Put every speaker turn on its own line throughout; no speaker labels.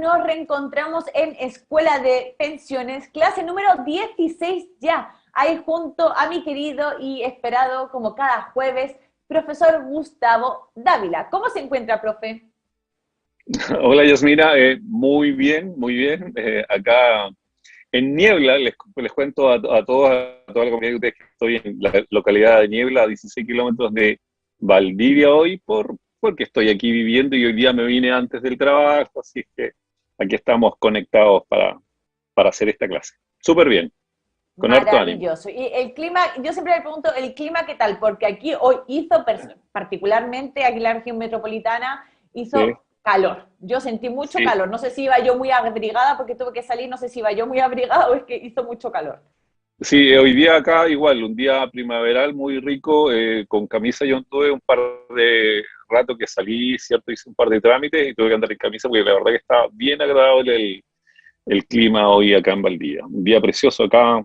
nos reencontramos en Escuela de Pensiones, clase número 16 ya, ahí junto a mi querido y esperado, como cada jueves, profesor Gustavo Dávila. ¿Cómo se encuentra, profe?
Hola Yasmina, muy bien, muy bien. Acá en Niebla, les cuento a toda la comunidad de ustedes que estoy en la localidad de Niebla, a 16 kilómetros de Valdivia hoy, porque estoy aquí viviendo y hoy día me vine antes del trabajo, así que aquí estamos conectados para hacer esta clase. Súper bien, con harto ánimo.
Maravilloso. Y el clima, yo siempre le pregunto, ¿el clima qué tal? Porque aquí hoy hizo, particularmente aquí en la región metropolitana,
Sí,
hizo calor. Yo sentí mucho
sí.
calor. No sé si iba yo muy abrigada porque tuve que salir, no sé si iba yo muy abrigada o es que hizo mucho calor.
Sí, hoy día acá igual, un día primaveral muy rico, con camisa. Yo tuve un par de rato que salí, ¿cierto? Hice un par de trámites y tuve que andar en camisa porque la verdad que está bien agradable el clima hoy acá en Valdivia. Un día precioso acá,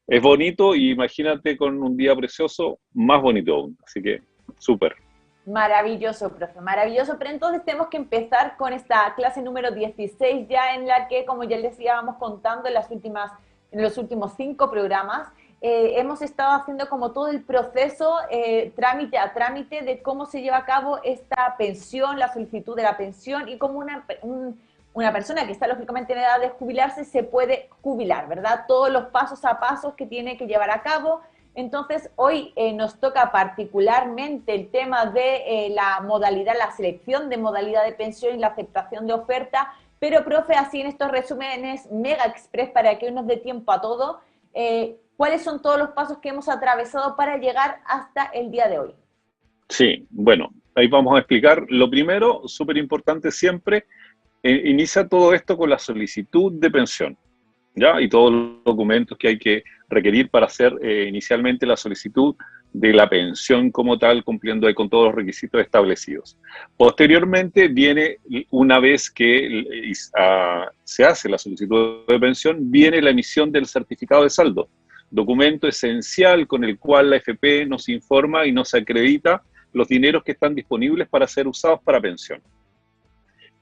es bonito y imagínate con un día precioso, más bonito aún. Así que, súper.
Maravilloso, profe, maravilloso. Pero entonces tenemos que empezar con esta clase número 16 ya en la que, como ya les íbamos contando en los últimos 5 programas, hemos estado haciendo como todo el proceso, trámite a trámite, de cómo se lleva a cabo esta pensión, la solicitud de la pensión y cómo una persona que está lógicamente en edad de jubilarse se puede jubilar, ¿verdad? Todos los pasos a pasos que tiene que llevar a cabo. Entonces, hoy nos toca particularmente el tema de la modalidad, la selección de modalidad de pensión y la aceptación de oferta, pero, profe, así en estos resúmenes mega express para que hoy nos dé tiempo a todo, ¿cuáles son todos los pasos que hemos atravesado para llegar hasta el día de hoy?
Sí, bueno, ahí vamos a explicar. Lo primero, súper importante siempre, inicia todo esto con la solicitud de pensión. ¿Ya? Y todos los documentos que hay que requerir para hacer inicialmente la solicitud de la pensión como tal, cumpliendo ahí con todos los requisitos establecidos. Posteriormente viene, una vez que se hace la solicitud de pensión, viene la emisión del certificado de saldo, documento esencial con el cual la AFP nos informa y nos acredita los dineros que están disponibles para ser usados para pensión.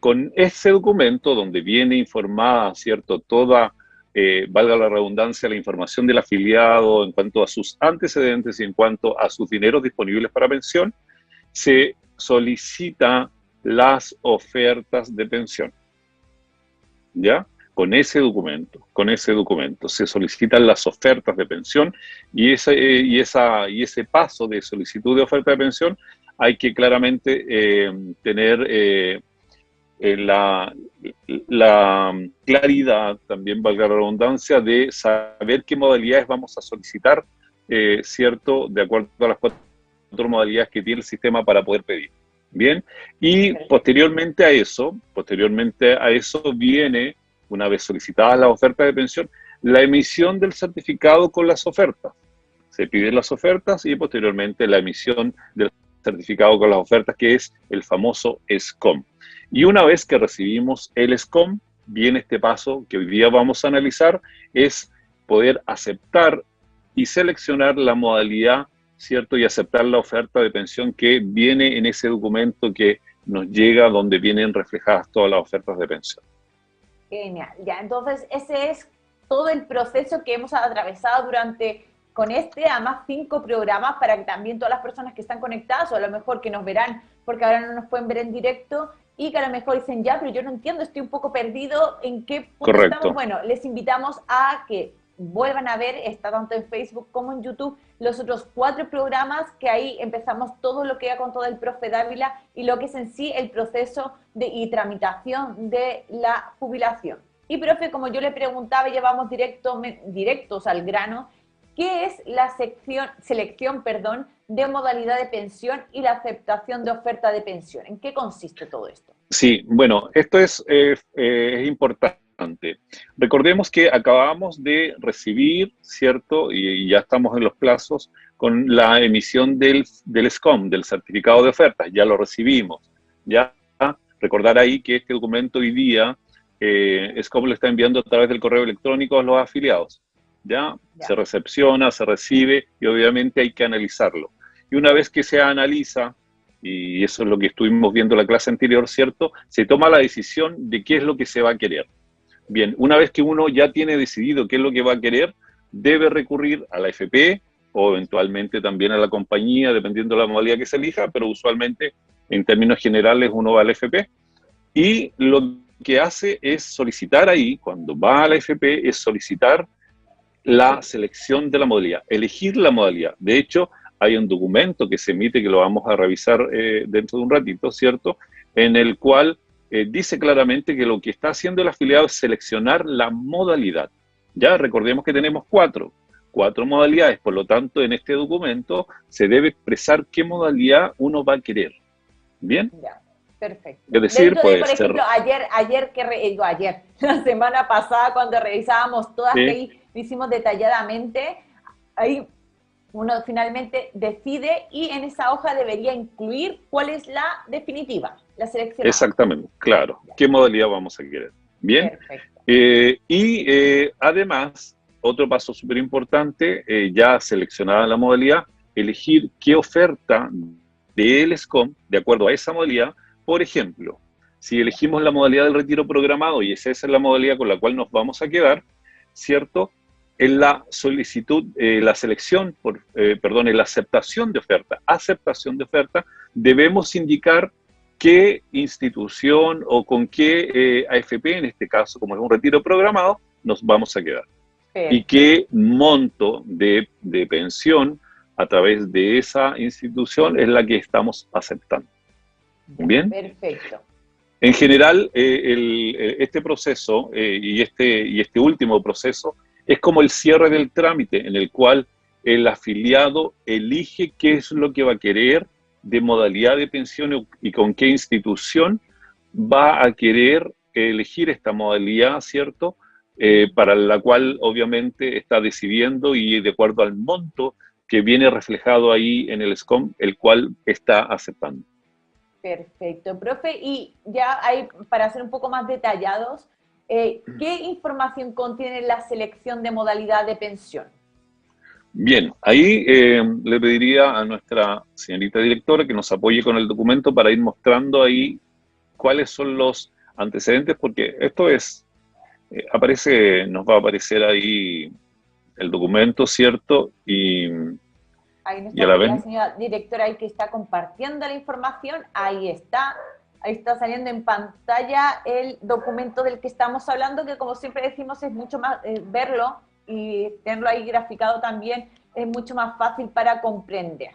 Con ese documento, donde viene informada, ¿cierto?, toda, valga la redundancia, la información del afiliado en cuanto a sus antecedentes y en cuanto a sus dineros disponibles para pensión, se solicita las ofertas de pensión, ¿ya? Con ese documento se solicitan las ofertas de pensión y ese paso de solicitud de oferta de pensión hay que claramente tener la, la claridad, también valga la redundancia, de saber qué modalidades vamos a solicitar, ¿cierto? De acuerdo a las cuatro modalidades que tiene el sistema para poder pedir. Bien, y posteriormente a eso viene, una vez solicitadas las ofertas de pensión, la emisión del certificado con las ofertas. Se piden las ofertas y posteriormente la emisión del certificado con las ofertas, que es el famoso SCOM. Y una vez que recibimos el SCOM, viene este paso que hoy día vamos a analizar, es poder aceptar y seleccionar la modalidad, ¿cierto? Y aceptar la oferta de pensión que viene en ese documento que nos llega, donde vienen reflejadas todas las ofertas de pensión.
Genial, ya, entonces ese es todo el proceso que hemos atravesado con además 5 programas, para que también todas las personas que están conectadas, o a lo mejor que nos verán, porque ahora no nos pueden ver en directo, y que a lo mejor dicen, ya, pero yo no entiendo, estoy un poco perdido, ¿en qué punto estamos?
Correcto.
Bueno, les invitamos a que vuelvan a ver, está tanto en Facebook como en YouTube, los otros 4 programas, que ahí empezamos todo lo que ya con todo el profe Dávila y lo que es en sí el proceso y tramitación de la jubilación. Y, profe, como yo le preguntaba, y llevamos directos al grano, ¿qué es la selección de modalidad de pensión y la aceptación de oferta de pensión? ¿En qué consiste todo esto?
Sí, bueno, esto es importante. Recordemos que acabamos de recibir, ¿cierto? Y ya estamos en los plazos con la emisión del SCOM, del certificado de ofertas. Ya lo recibimos. Ya recordar ahí que este documento hoy día, SCOM lo está enviando a través del correo electrónico a los afiliados. Ya se
Ya.
recepciona, se recibe y obviamente hay que analizarlo. Y una vez que se analiza, y eso es lo que estuvimos viendo en la clase anterior, ¿cierto? Se toma la decisión de qué es lo que se va a querer. Bien, una vez que uno ya tiene decidido qué es lo que va a querer, debe recurrir a la AFP o eventualmente también a la compañía, dependiendo de la modalidad que se elija, pero usualmente, en términos generales, uno va a la AFP. Y lo que hace es solicitar ahí, cuando va a la AFP, es solicitar la selección de la modalidad, elegir la modalidad. De hecho, hay un documento que se emite, que lo vamos a revisar dentro de un ratito, ¿cierto? En el cual dice claramente que lo que está haciendo el afiliado es seleccionar la modalidad. Ya recordemos que tenemos cuatro modalidades, por lo tanto, en este documento se debe expresar qué modalidad uno va a querer. ¿Bien?
Ya, perfecto.
Es decir,
Dentro de,
puede
por
ser...
ejemplo, la semana pasada, cuando revisábamos todas, que
Sí,
ahí lo hicimos detalladamente, ahí uno finalmente decide y en esa hoja debería incluir cuál es la definitiva, la seleccionada.
exactamente, claro. ¿Qué modalidad vamos a querer? Bien.
Perfecto.
Además, otro paso súper importante, ya seleccionada la modalidad, elegir qué oferta del SCOM, de acuerdo a esa modalidad. Por ejemplo, si elegimos la modalidad del retiro programado y esa es la modalidad con la cual nos vamos a quedar, ¿cierto? En la solicitud, la selección, en la aceptación de oferta, debemos indicar qué institución o con qué AFP, en este caso, como es un retiro programado, nos vamos a quedar. Y
Perfecto.
qué monto de pensión a través de esa institución es la que estamos aceptando.
Ya,
¿Bien?
perfecto.
En general, este proceso y este último proceso es como el cierre del trámite en el cual el afiliado elige qué es lo que va a querer de modalidad de pensión y con qué institución va a querer elegir esta modalidad, ¿cierto? Para la cual obviamente está decidiendo y de acuerdo al monto que viene reflejado ahí en el SCOM, el cual está aceptando.
Perfecto, profe. Y ya hay, para ser un poco más detallados, ¿qué información contiene la selección de modalidad de pensión?
Bien, ahí le pediría a nuestra señorita directora que nos apoye con el documento para ir mostrando ahí cuáles son los antecedentes, porque esto es, nos va a aparecer ahí el documento, ¿cierto?
Ahí
Y a la vez,
la señora directora ahí que está compartiendo la información, ahí está saliendo en pantalla el documento del que estamos hablando, que como siempre decimos es mucho más, verlo y tenerlo ahí graficado también es mucho más fácil para comprender.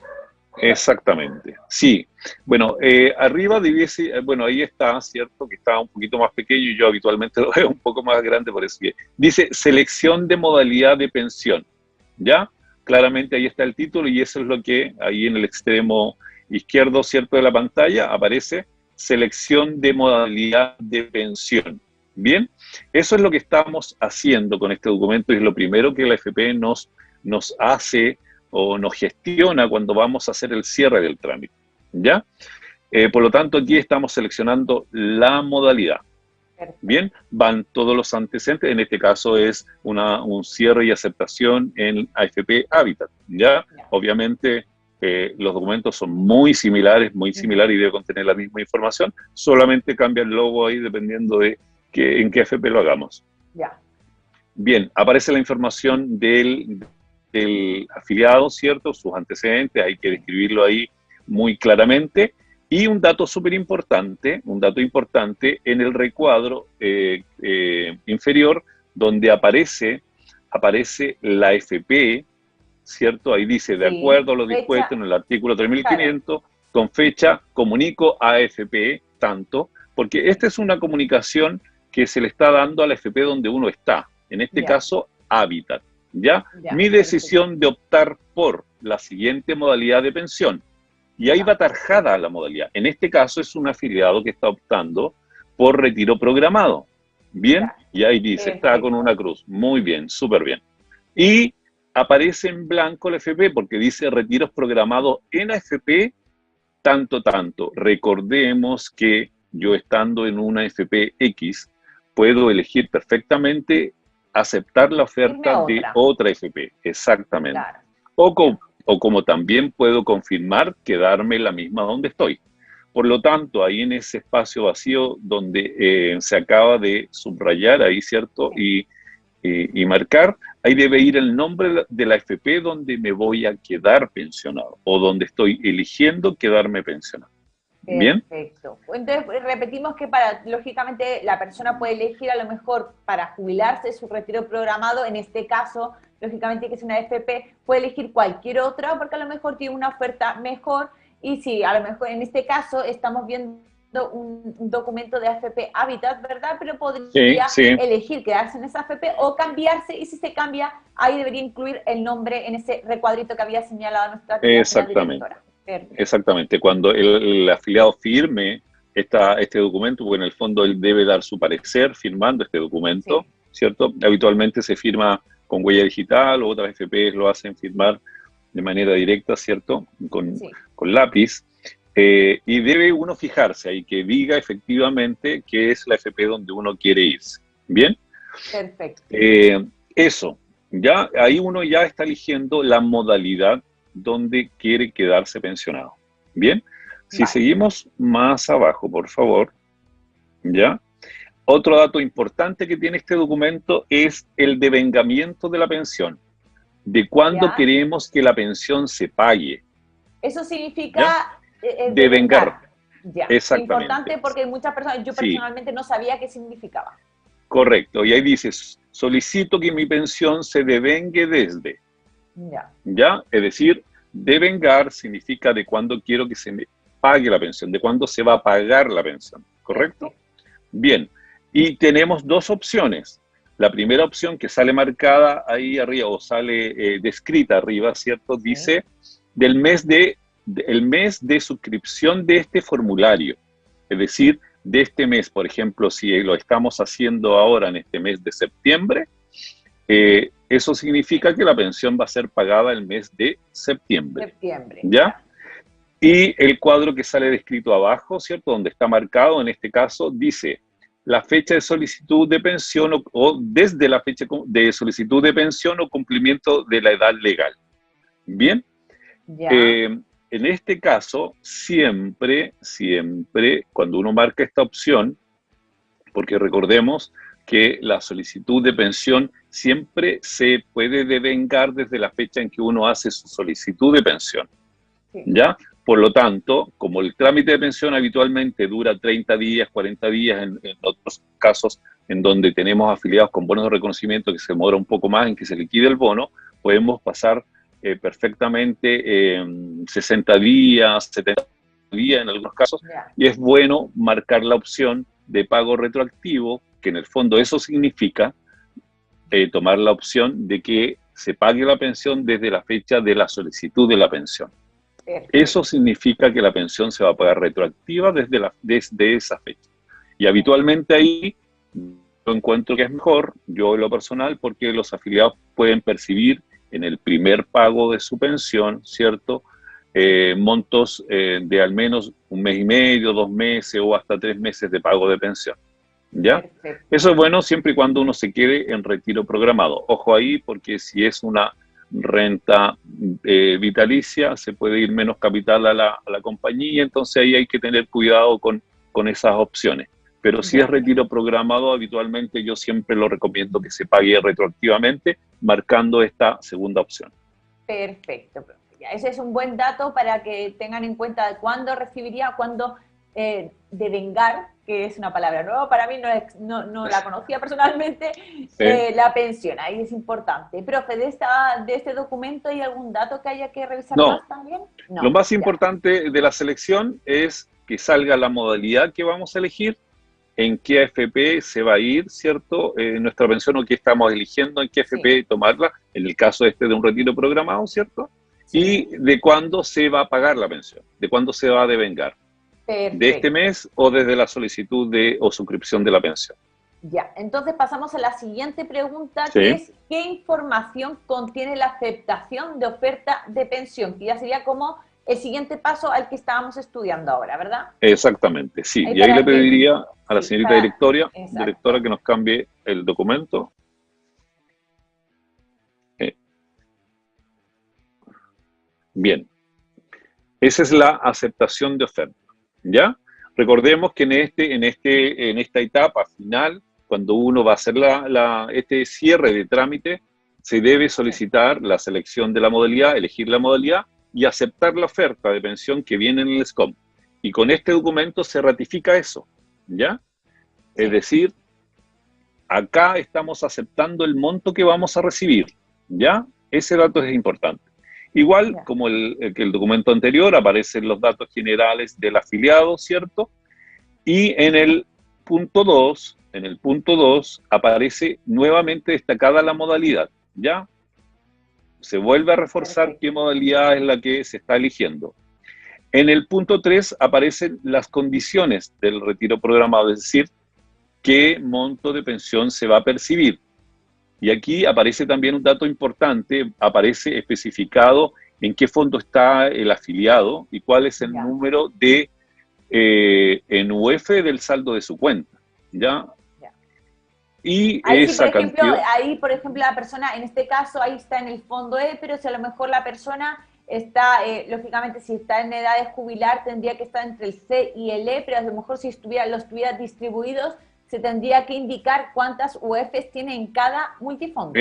exactamente, sí. Bueno, arriba debiese, bueno, ahí está, ¿cierto? Que está un poquito más pequeño y yo habitualmente lo veo un poco más grande, por eso que dice selección de modalidad de pensión, ¿ya? Claramente ahí está el título y eso es lo que ahí en el extremo izquierdo, ¿cierto? De la pantalla aparece selección de modalidad de pensión. Bien, eso es lo que estamos haciendo con este documento y es lo primero que la FP nos hace o nos gestiona cuando vamos a hacer el cierre del trámite, ¿ya? Por lo tanto, aquí estamos seleccionando la modalidad.
Perfecto.
Bien, van todos los antecedentes, en este caso es un cierre y aceptación en AFP Habitat, ¿ya? Obviamente los documentos son muy similares y debe contener la misma información, solamente cambia el logo ahí dependiendo de en qué AFP lo hagamos.
Ya.
Bien, aparece la información del afiliado, ¿cierto? Sus antecedentes, hay que describirlo ahí muy claramente. Y un dato súper importante, en el recuadro inferior, donde aparece la FP, ¿cierto? Ahí dice, de acuerdo a lo dispuesto en el artículo 3500, claro, con fecha, comunico a AFP tanto, porque esta es una comunicación que se le está dando a la FP donde uno está, en este caso, Habitat. ¿Ya? Mi decisión de optar por la siguiente modalidad de pensión. Y ahí va tarjada la modalidad. En este caso es un afiliado que está optando por retiro programado. ¿Bien? Y ahí dice, está con una cruz. Muy bien, súper bien. Y aparece en blanco la FP porque dice retiros programados en AFP tanto. Recordemos que yo estando en una FP X puedo elegir perfectamente aceptar la oferta de otra FP, exactamente. Claro. o como también puedo confirmar quedarme la misma donde estoy. Por lo tanto, ahí en ese espacio vacío donde se acaba de subrayar ahí, ¿cierto? Y marcar, ahí debe ir el nombre de la AFP donde me voy a quedar pensionado o donde estoy eligiendo quedarme pensionado. ¿Bien?
Perfecto. Entonces, repetimos que lógicamente, la persona puede elegir a lo mejor para jubilarse su retiro programado, en este caso, lógicamente que es una AFP, puede elegir cualquier otra porque a lo mejor tiene una oferta mejor y sí, a lo mejor en este caso estamos viendo un documento de AFP Habitat, ¿verdad? Pero
Sí,
podría
sí,
elegir quedarse en esa AFP o cambiarse y si se cambia, ahí debería incluir el nombre en ese recuadrito que había señalado nuestra querida señora
exactamente.
directora. Perfecto.
Exactamente. Cuando el afiliado firme este documento, porque en el fondo él debe dar su parecer firmando este documento,
Sí.
¿cierto? Habitualmente se firma con huella digital, o otras FPs lo hacen firmar de manera directa, ¿cierto?
Sí.
Con lápiz. Y debe uno fijarse ahí que diga efectivamente que es la FP donde uno quiere irse. ¿Bien?
Perfecto.
Eso, ya ahí uno ya está eligiendo la modalidad donde quiere quedarse pensionado. Bien, si
Vale.
seguimos más abajo, por favor, ya. Otro dato importante que tiene este documento es el devengamiento de la pensión, de cuándo
¿Ya?
queremos que la pensión se pague.
Eso
¿Ya?
significa
Devengar,
devengar. Ya.
exactamente.
Importante porque muchas personas, yo
Sí,
personalmente no sabía qué significaba.
correcto. Y ahí dices, solicito que mi pensión se devengue desde.
Ya.
¿Ya? Es decir, devengar significa de cuándo quiero que se me pague la pensión, de cuándo se va a pagar la pensión, ¿correcto?
Perfecto.
Bien, y tenemos dos opciones. La primera opción que sale marcada ahí arriba o sale descrita arriba, ¿cierto?
Sí.
Dice el mes de suscripción de este formulario. Es decir, de este mes, por ejemplo, si lo estamos haciendo ahora en este mes de septiembre, eso significa que la pensión va a ser pagada el mes de septiembre,
Septiembre.
¿ya?
Ya.
Y el cuadro que sale descrito abajo, ¿cierto? Donde está marcado, en este caso, dice la fecha de solicitud de pensión o desde la fecha de solicitud de pensión o cumplimiento de la edad legal. Bien,
Ya.
en este caso, siempre, cuando uno marca esta opción, porque recordemos que la solicitud de pensión siempre se puede devengar desde la fecha en que uno hace su solicitud de pensión,
Sí.
¿ya? Por lo tanto, como el trámite de pensión habitualmente dura 30 días, 40 días, en otros casos en donde tenemos afiliados con bonos de reconocimiento que se demora un poco más en que se liquide el bono, podemos pasar perfectamente 60 días, 70 días en algunos casos,
Ya.
y es bueno marcar la opción de pago retroactivo, que en el fondo eso significa tomar la opción de que se pague la pensión desde la fecha de la solicitud de la pensión. Eso
Perfecto.
significa que la pensión se va a pagar retroactiva desde esa fecha. Y habitualmente ahí yo encuentro que es mejor, yo en lo personal, porque los afiliados pueden percibir en el primer pago de su pensión, ¿cierto? Montos de al menos un mes y medio, 2 meses o hasta 3 meses de pago de pensión. ¿Ya?
Perfecto.
Eso es bueno siempre y cuando uno se quede en retiro programado. Ojo ahí, porque si es una renta vitalicia, se puede ir menos capital a la compañía, entonces ahí hay que tener cuidado con esas opciones. Pero si es
Ya.
retiro programado, habitualmente yo siempre lo recomiendo que se pague retroactivamente, marcando esta segunda opción.
Perfecto, profe. Ya, ese es un buen dato para que tengan en cuenta de cuándo recibiría, cuándo devengar, que es una palabra nueva para mí, no la conocía personalmente,
Sí.
la pensión. Ahí es importante. Profe, de este documento hay algún dato que haya que revisar
No,
más también?
lo
No,
más
ya.
importante de la selección es que salga la modalidad que vamos a elegir, en qué AFP se va a ir, ¿cierto? Nuestra pensión o qué estamos eligiendo, en qué
Sí,
AFP tomarla, en el caso de un retiro programado, ¿cierto? Y
sí.
de cuándo se va a pagar la pensión, de cuándo se va a devengar, de este
Perfecto.
mes o desde la solicitud o suscripción de la pensión.
Ya, entonces pasamos a la siguiente pregunta, que
Sí,
es ¿qué información contiene la aceptación de oferta de pensión? Que ya sería como el siguiente paso al que estábamos estudiando ahora, ¿verdad?
exactamente, sí.
Ahí
Y ahí le
para que,
pediría a la
sí,
señorita
para,
directora
exacto.
que nos cambie el documento. Eh, Bien, esa es la aceptación de oferta, ¿ya? Recordemos que en esta etapa final, cuando uno va a hacer este cierre de trámite, se debe solicitar la selección de la modalidad, elegir la modalidad y aceptar la oferta de pensión que viene en el SCOM. Y con este documento se ratifica eso, ¿ya? Es decir, acá estamos aceptando el monto que vamos a recibir, ¿ya? Ese dato es importante. Igual, como que el documento anterior, aparecen los datos generales del afiliado, ¿cierto? Y en el punto 2, aparece nuevamente destacada la modalidad, ¿ya? Se vuelve a reforzar qué modalidad es la que se está eligiendo. En el punto 3 aparecen las condiciones del retiro programado, es decir, qué monto de pensión se va a percibir. Y aquí aparece también un dato importante, aparece especificado en qué fondo está el afiliado y cuál es el número de en UF del saldo de su cuenta, ¿ya? Y
ahí
esa
sí, por ejemplo,
cantidad...
ahí, por ejemplo, la persona, en este caso, ahí está en el fondo E, pero si a lo mejor la persona está, lógicamente, si está en edad de jubilar, tendría que estar entre el C y el E, pero a lo mejor si los estuviera distribuidos, se tendría que indicar cuántas UFs tiene en cada multifondo.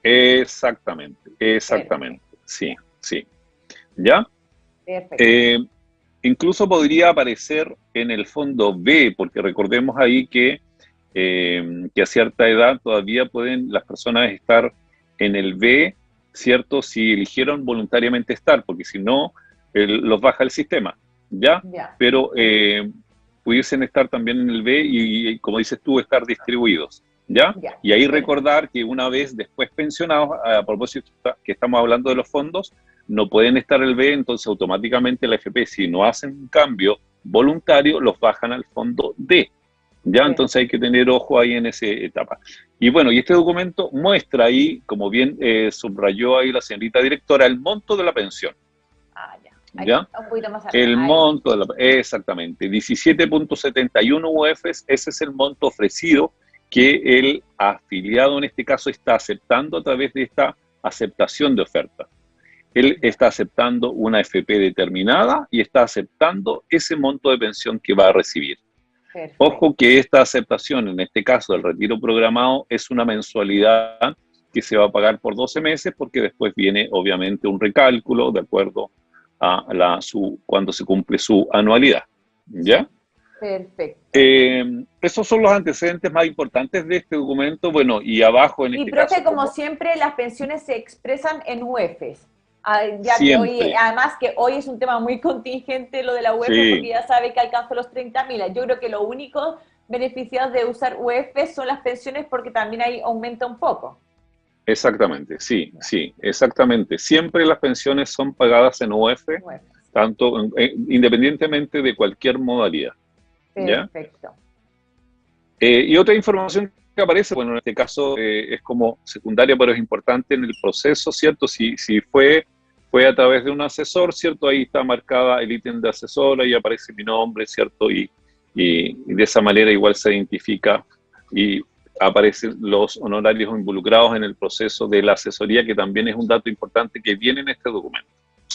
Exactamente, sí, sí. ¿Ya?
Perfecto.
Incluso podría aparecer en el fondo B, porque recordemos ahí que a cierta edad todavía pueden las personas estar en el B, ¿cierto? Si eligieron voluntariamente estar, porque si no, los baja el sistema, ¿ya? Pero pudiesen estar también en el B y, como dices tú, estar distribuidos, ¿ya? Y ahí recordar que una vez después pensionados, a propósito que estamos hablando de los fondos, no pueden estar en el B, entonces automáticamente la FP, si no hacen un cambio voluntario, los bajan al fondo D, ¿ya? Entonces hay que tener ojo ahí en esa etapa. Y bueno, y este documento muestra ahí, como bien subrayó ahí la señorita directora, el monto de la pensión. ¿Ya?
Un poquito más
el monto, exactamente, 17.71 UFs, ese es el monto ofrecido que el afiliado en este caso está aceptando a través de esta aceptación de oferta. Él está aceptando una FP determinada y está aceptando ese monto de pensión que va a recibir. Perfecto. Ojo que esta aceptación, en este caso del retiro programado, es una mensualidad que se va a pagar por 12 meses porque después viene obviamente un recálculo de acuerdo a cuando se cumple su anualidad, ¿ya?
Perfecto.
Esos son los antecedentes más importantes de este documento. Bueno, y abajo en este caso...
Y, profe, como siempre, las pensiones se expresan en UFs. Ya
siempre.
Que hoy, además que hoy es un tema muy contingente lo de la UF, porque ya sabe que alcanzó los 30.000. Yo creo que lo único beneficiados de usar UF son las pensiones porque también ahí aumenta un poco.
Exactamente, sí, exactamente. Siempre las pensiones son pagadas en UF, tanto independientemente de cualquier modalidad.
Perfecto.
Y otra información que aparece, bueno, en este caso es como secundaria, pero es importante en el proceso, ¿cierto? Si fue a través de un asesor, ¿cierto? Ahí está marcada el ítem de asesor, ahí aparece mi nombre, ¿cierto? Y de esa manera igual se identifica y aparecen los honorarios involucrados en el proceso de la asesoría, que también es un dato importante que viene en este documento.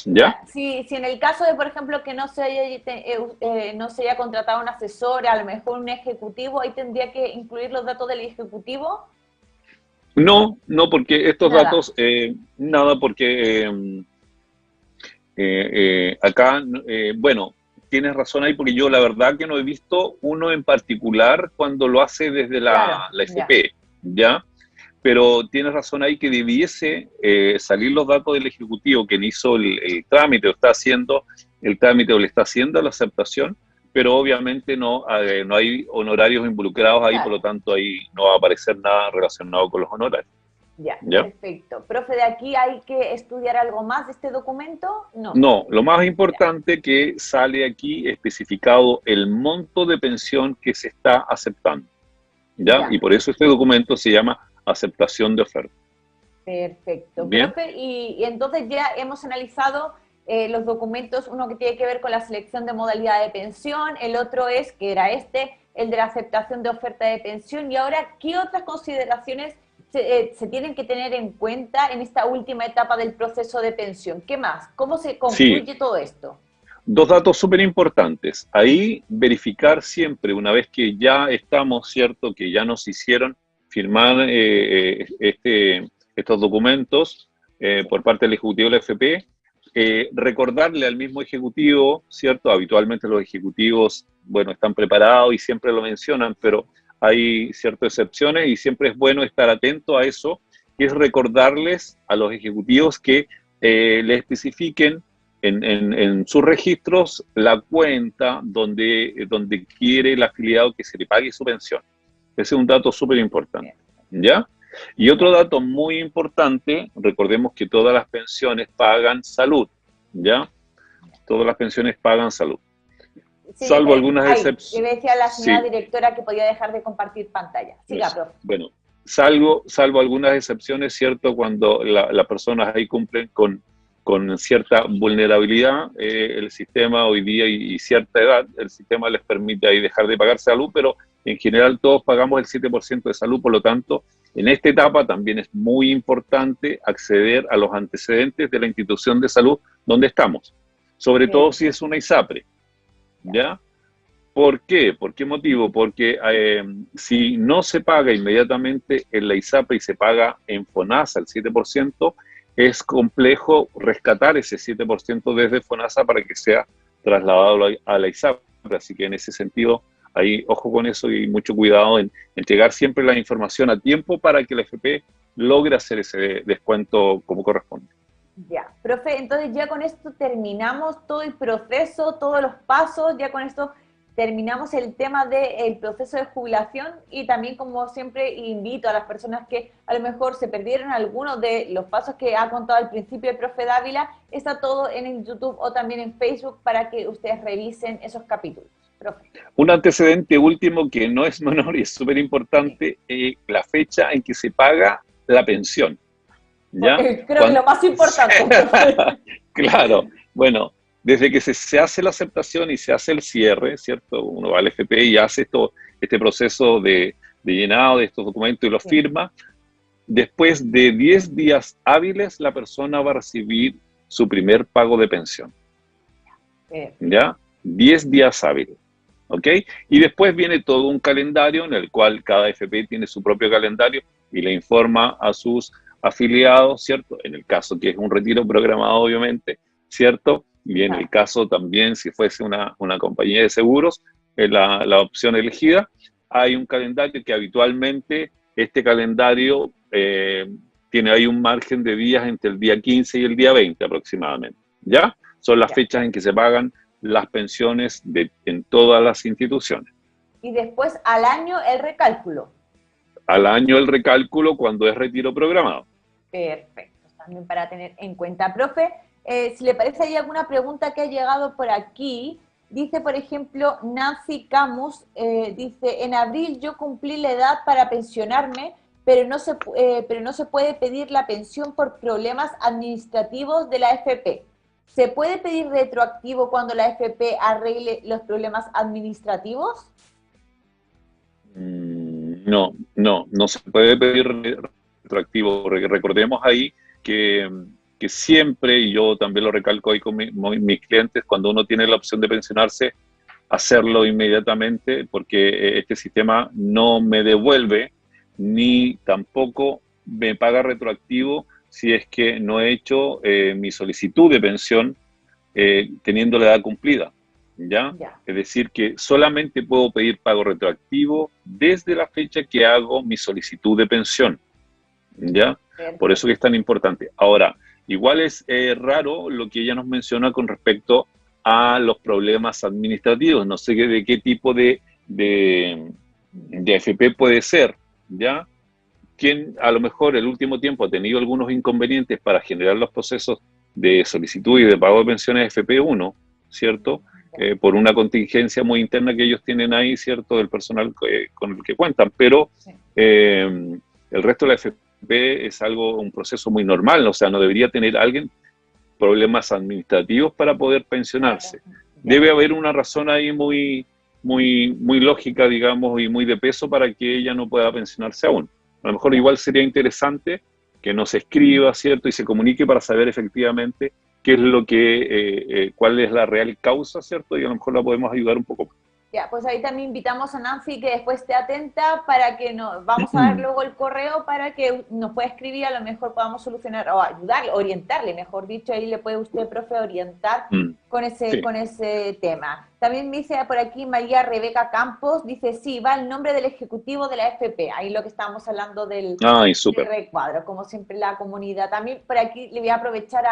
¿Ya?
Si en el caso de, por ejemplo, que no se haya contratado un asesor, a lo mejor un ejecutivo, ahí tendría que incluir los datos del ejecutivo.
No, porque estos datos, nada, porque acá, bueno, tienes razón ahí, porque yo la verdad que no he visto uno en particular cuando lo hace desde la FP, ¿ya? Pero tienes razón ahí que debiese salir los datos del ejecutivo quien hizo el trámite o está haciendo el trámite o le está haciendo la aceptación, pero obviamente no hay honorarios involucrados ahí, por lo tanto ahí no va a aparecer nada relacionado con los honorarios.
¿Ya? Perfecto. Profe, ¿de aquí hay que estudiar algo más de este documento?
No, lo más importante que sale aquí especificado el monto de pensión que se está aceptando, ¿ya? Y por eso este documento se llama aceptación de oferta.
Perfecto. Profe, y entonces ya hemos analizado los documentos, uno que tiene que ver con la selección de modalidad de pensión, el otro es, que era el de la aceptación de oferta de pensión, y ahora, ¿qué otras consideraciones se tienen que tener en cuenta en esta última etapa del proceso de pensión? ¿Qué más? ¿Cómo se
Sí,
concluye todo esto?
dos datos súper importantes. Ahí verificar siempre, una vez que ya estamos, ¿cierto? Que ya nos hicieron firmar estos documentos
Sí,
por parte del Ejecutivo de la FP, recordarle al mismo Ejecutivo, ¿cierto? Habitualmente los ejecutivos, bueno, están preparados y siempre lo mencionan, pero hay ciertas excepciones y siempre es bueno estar atento a eso, que es recordarles a los ejecutivos que le especifiquen en sus registros la cuenta donde quiere el afiliado que se le pague su pensión. Ese es un dato súper importante,
bien,
¿ya? Y otro
ya.
dato muy importante, recordemos que todas las pensiones pagan salud, ¿ya? Todas las pensiones pagan salud,
Sí,
salvo algunas
ahí,
excepciones.
le decía a la señora
Sí,
directora que podía dejar de compartir pantalla. Siga,
eso.
profe.
Bueno, salvo algunas excepciones, ¿cierto? Cuando las personas ahí cumplen con cierta vulnerabilidad, el sistema hoy día y cierta edad, el sistema les permite ahí dejar de pagar salud, pero en general todos pagamos el 7% de salud, por lo tanto, en esta etapa también es muy importante acceder a los antecedentes de la institución de salud donde estamos, sobre todo si es
Perfecto.
una ISAPRE,
Ya.
¿ya? ¿Por qué? ¿Por qué motivo? Porque si no se paga inmediatamente en la ISAPRE y se paga en FONASA el 7%, es complejo rescatar ese 7% desde FONASA para que sea trasladado a la ISAPRE. Así que en ese sentido, ahí ojo con eso y mucho cuidado en entregar siempre la información a tiempo para que la FP logre hacer ese descuento como corresponde.
Ya, profe, entonces ya con esto terminamos todo el proceso, todos los pasos, ya con esto terminamos el tema del proceso de jubilación y también como siempre invito a las personas que a lo mejor se perdieron algunos de los pasos que ha contado al principio el profe Dávila, está todo en el YouTube o también en Facebook para que ustedes revisen esos capítulos. Profe.
Un antecedente último que no es menor y es súper importante, la fecha en que se paga la pensión. ¿Ya?
Creo que lo más importante, profe.
Claro, bueno, desde que se hace la aceptación y se hace el cierre, ¿cierto? Uno va al FP y hace este proceso de llenado de estos documentos y los
Sí.
firma. Después de 10 días hábiles, la persona va a recibir su primer pago de pensión, ¿ya? 10 días hábiles, ¿ok? Y después viene todo un calendario en el cual cada FP tiene su propio calendario y le informa a sus afiliados, ¿cierto? En el caso que es un retiro programado, obviamente, ¿cierto? Y en el caso también, si fuese una compañía de seguros, la opción elegida, hay un calendario que habitualmente, este calendario tiene ahí un margen de días entre el día 15 y el día 20 aproximadamente, ¿ya? Son las
Ya.
fechas en que se pagan las pensiones en todas las instituciones.
Y después al año el recálculo.
Al año el recálculo cuando es retiro programado.
Perfecto, también para tener en cuenta. Profe, si le parece, hay alguna pregunta que ha llegado por aquí. Dice, por ejemplo, Nancy Camus, dice, en abril yo cumplí la edad para pensionarme, pero no se puede pedir la pensión por problemas administrativos de la FP. ¿Se puede pedir retroactivo cuando la FP arregle los problemas administrativos?
No se puede pedir retroactivo. Recordemos ahí que, que siempre, y yo también lo recalco ahí con mis clientes, cuando uno tiene la opción de pensionarse, hacerlo inmediatamente, porque este sistema no me devuelve ni tampoco me paga retroactivo si es que no he hecho mi solicitud de pensión teniendo la edad cumplida, ¿ya?
Ya.
Es decir, que solamente puedo pedir pago retroactivo desde la fecha que hago mi solicitud de pensión, ¿ya? Por eso
Perfecto.
que es tan importante. Ahora, igual es raro lo que ella nos menciona con respecto a los problemas administrativos. No sé de qué tipo de AFP puede ser, ¿ya? Quien a lo mejor el último tiempo ha tenido algunos inconvenientes para generar los procesos de solicitud y de pago de pensiones FP1, ¿cierto? Por una contingencia muy interna que ellos tienen ahí, ¿cierto? Del personal con el que cuentan, pero
Sí.
El resto de la FP es un proceso muy normal, o sea, no debería tener alguien problemas administrativos para poder pensionarse.
Ya.
Debe haber una razón ahí muy lógica, digamos, y muy de peso para que ella no pueda pensionarse aún. A lo mejor igual sería interesante que nos escriba, ¿cierto? Y se comunique para saber efectivamente qué es lo que, cuál es la real causa, ¿cierto? Y a lo mejor la podemos ayudar un poco.
Ya, pues ahí también invitamos a Nancy que después esté atenta para que nos, vamos a dar luego el correo para que nos pueda escribir, a lo mejor podamos solucionar o ayudarle, orientarle, mejor dicho, ahí le puede usted, profe, orientar con ese tema. También me dice por aquí María Rebeca Campos, dice, sí, va el nombre del ejecutivo de la FP, ahí lo que estábamos hablando del recuadro, como siempre la comunidad. También por aquí le voy a aprovechar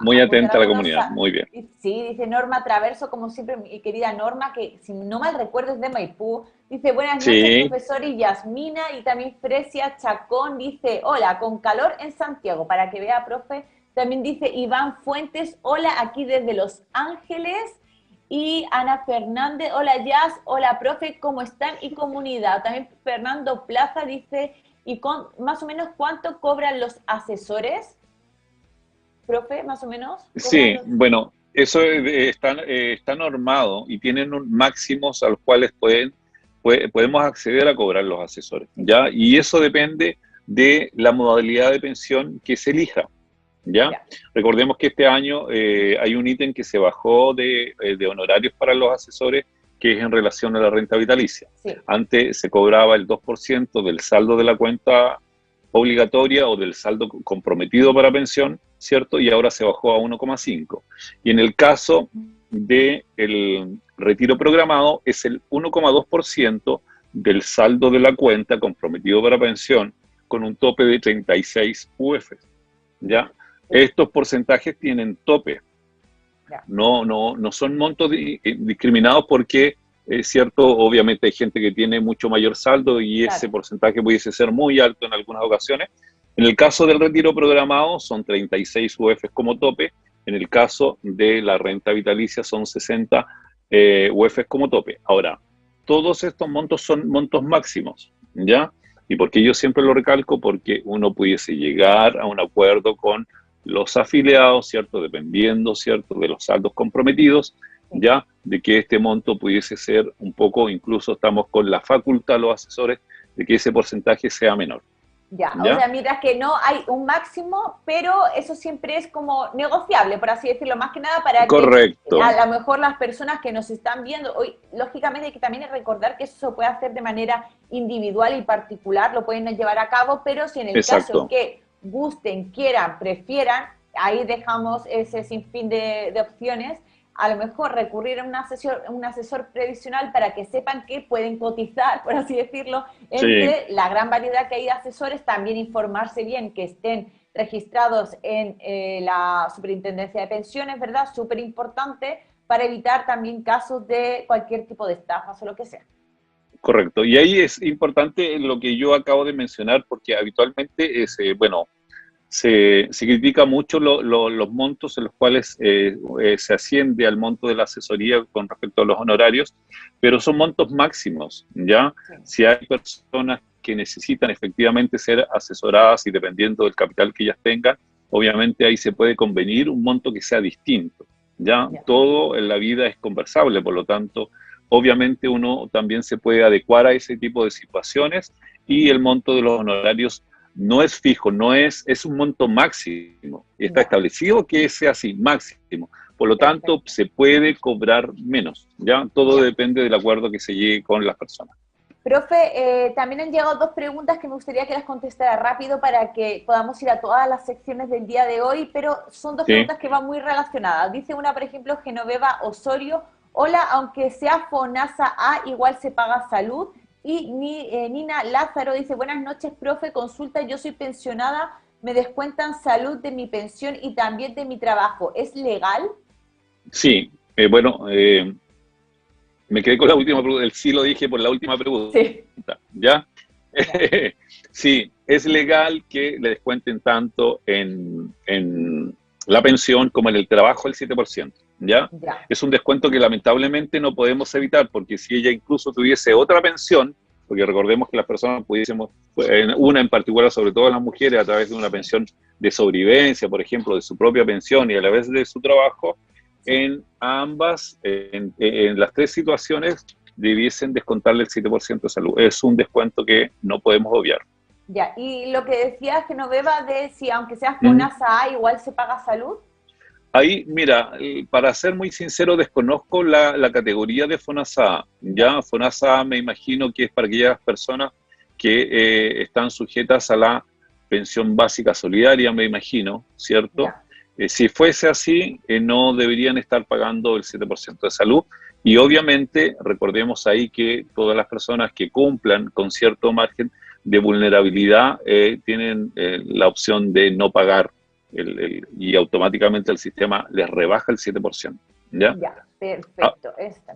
muy atenta a la comunidad, muy bien.
Sí, dice Norma Traverso, como siempre, mi querida Norma, que si no mal recuerdo es de Maipú, dice, buenas noches, profesor y Yasmina, y también Fresia Chacón, dice, hola, con calor en Santiago, para que vea, profe. También dice Iván Fuentes, hola, aquí desde Los Ángeles. Y Ana Fernández, hola Jazz, hola profe, ¿cómo están? Y comunidad. También Fernando Plaza dice, ¿y con más o menos cuánto cobran los asesores? Profe, más o menos.
Sí, bueno, eso está normado y tienen máximos a los cuales podemos acceder a cobrar los asesores, ¿ya? Y eso depende de la modalidad de pensión que se elija. ¿Ya? Recordemos que este año hay un ítem que se bajó de honorarios para los asesores, que es en relación a la renta vitalicia. Sí. Antes se cobraba el 2% del saldo de la cuenta obligatoria o del saldo comprometido para pensión, ¿cierto? Y ahora se bajó a 1,5. Y en el caso del retiro programado es el 1,2% del saldo de la cuenta comprometido para pensión con un tope de 36 UF, ¿ya? Estos porcentajes tienen tope, no son montos discriminados porque, es cierto, obviamente hay gente que tiene mucho mayor saldo y ese porcentaje pudiese ser muy alto en algunas ocasiones. En el caso del retiro programado son 36 UF como tope, en el caso de la renta vitalicia son 60 UF como tope. Ahora, todos estos montos son montos máximos, ¿ya? ¿Y por qué yo siempre lo recalco? Porque uno pudiese llegar a un acuerdo con los afiliados, ¿cierto? Dependiendo, ¿cierto? De los saldos comprometidos, ya, de que este monto pudiese ser un poco, incluso estamos con la facultad, los asesores, de que ese porcentaje sea menor.
¿Ya? O sea, mientras que no hay un máximo, pero eso siempre es como negociable, por así decirlo, más que nada para que a lo mejor las personas que nos están viendo, hoy, lógicamente hay que también recordar que eso se puede hacer de manera individual y particular, lo pueden llevar a cabo, pero si en el caso que gusten, quieran, prefieran, ahí dejamos ese sinfín de opciones, a lo mejor recurrir a un asesor previsional para que sepan que pueden cotizar, por así decirlo, entre la gran variedad que hay de asesores, también informarse bien que estén registrados en la Superintendencia de Pensiones, ¿verdad? Súper importante para evitar también casos de cualquier tipo de estafas o lo que sea.
Correcto, y ahí es importante lo que yo acabo de mencionar, porque habitualmente se critica mucho los montos en los cuales se asciende al monto de la asesoría con respecto a los honorarios, pero son montos máximos, ¿ya? Sí. Si hay personas que necesitan efectivamente ser asesoradas y dependiendo del capital que ellas tengan, obviamente ahí se puede convenir un monto que sea distinto, ¿ya? Todo en la vida es conversable, por lo tanto, obviamente uno también se puede adecuar a ese tipo de situaciones y el monto de los honorarios no es fijo, es un monto máximo. Está establecido que sea así, máximo. Por lo tanto, se puede cobrar menos. ¿Ya? Todo depende del acuerdo que se llegue con las personas.
Profe, también han llegado dos preguntas que me gustaría que las contestara rápido para que podamos ir a todas las secciones del día de hoy, pero son dos preguntas que van muy relacionadas. Dice una, por ejemplo, Genoveva Osorio, hola, aunque sea FONASA A, igual se paga salud. Y Nina Lázaro dice, buenas noches, profe, consulta, yo soy pensionada, me descuentan salud de mi pensión y también de mi trabajo, ¿es legal?
Sí, me quedé con la última pregunta, sí lo dije por la última pregunta, ¿ya? Sí, es legal que le descuenten tanto en la pensión como en el trabajo el 7%. ¿Ya? Es un descuento que lamentablemente no podemos evitar, porque si ella incluso tuviese otra pensión, porque recordemos que las personas pudiésemos, una en particular, sobre todo las mujeres, a través de una pensión de sobrevivencia, por ejemplo, de su propia pensión y a la vez de su trabajo, en ambas, en las tres situaciones, debiesen descontarle el 7% de salud. Es un descuento que no podemos obviar.
Ya, y lo que decía Genoveva de si aunque sea FONASA A, igual se paga salud.
Ahí, mira, para ser muy sincero, desconozco la categoría de FONASA.
Ya,
Ya, FONASA me imagino que es para aquellas personas que están sujetas a la pensión básica solidaria, me imagino, ¿cierto?
ya,
Si fuese así, no deberían estar pagando el 7% de salud. Y obviamente, recordemos ahí que todas las personas que cumplan con cierto margen de vulnerabilidad tienen la opción de no pagar y automáticamente el sistema les rebaja el 7%. ¿Ya?
ya,
Ah,
perfecto. Esta.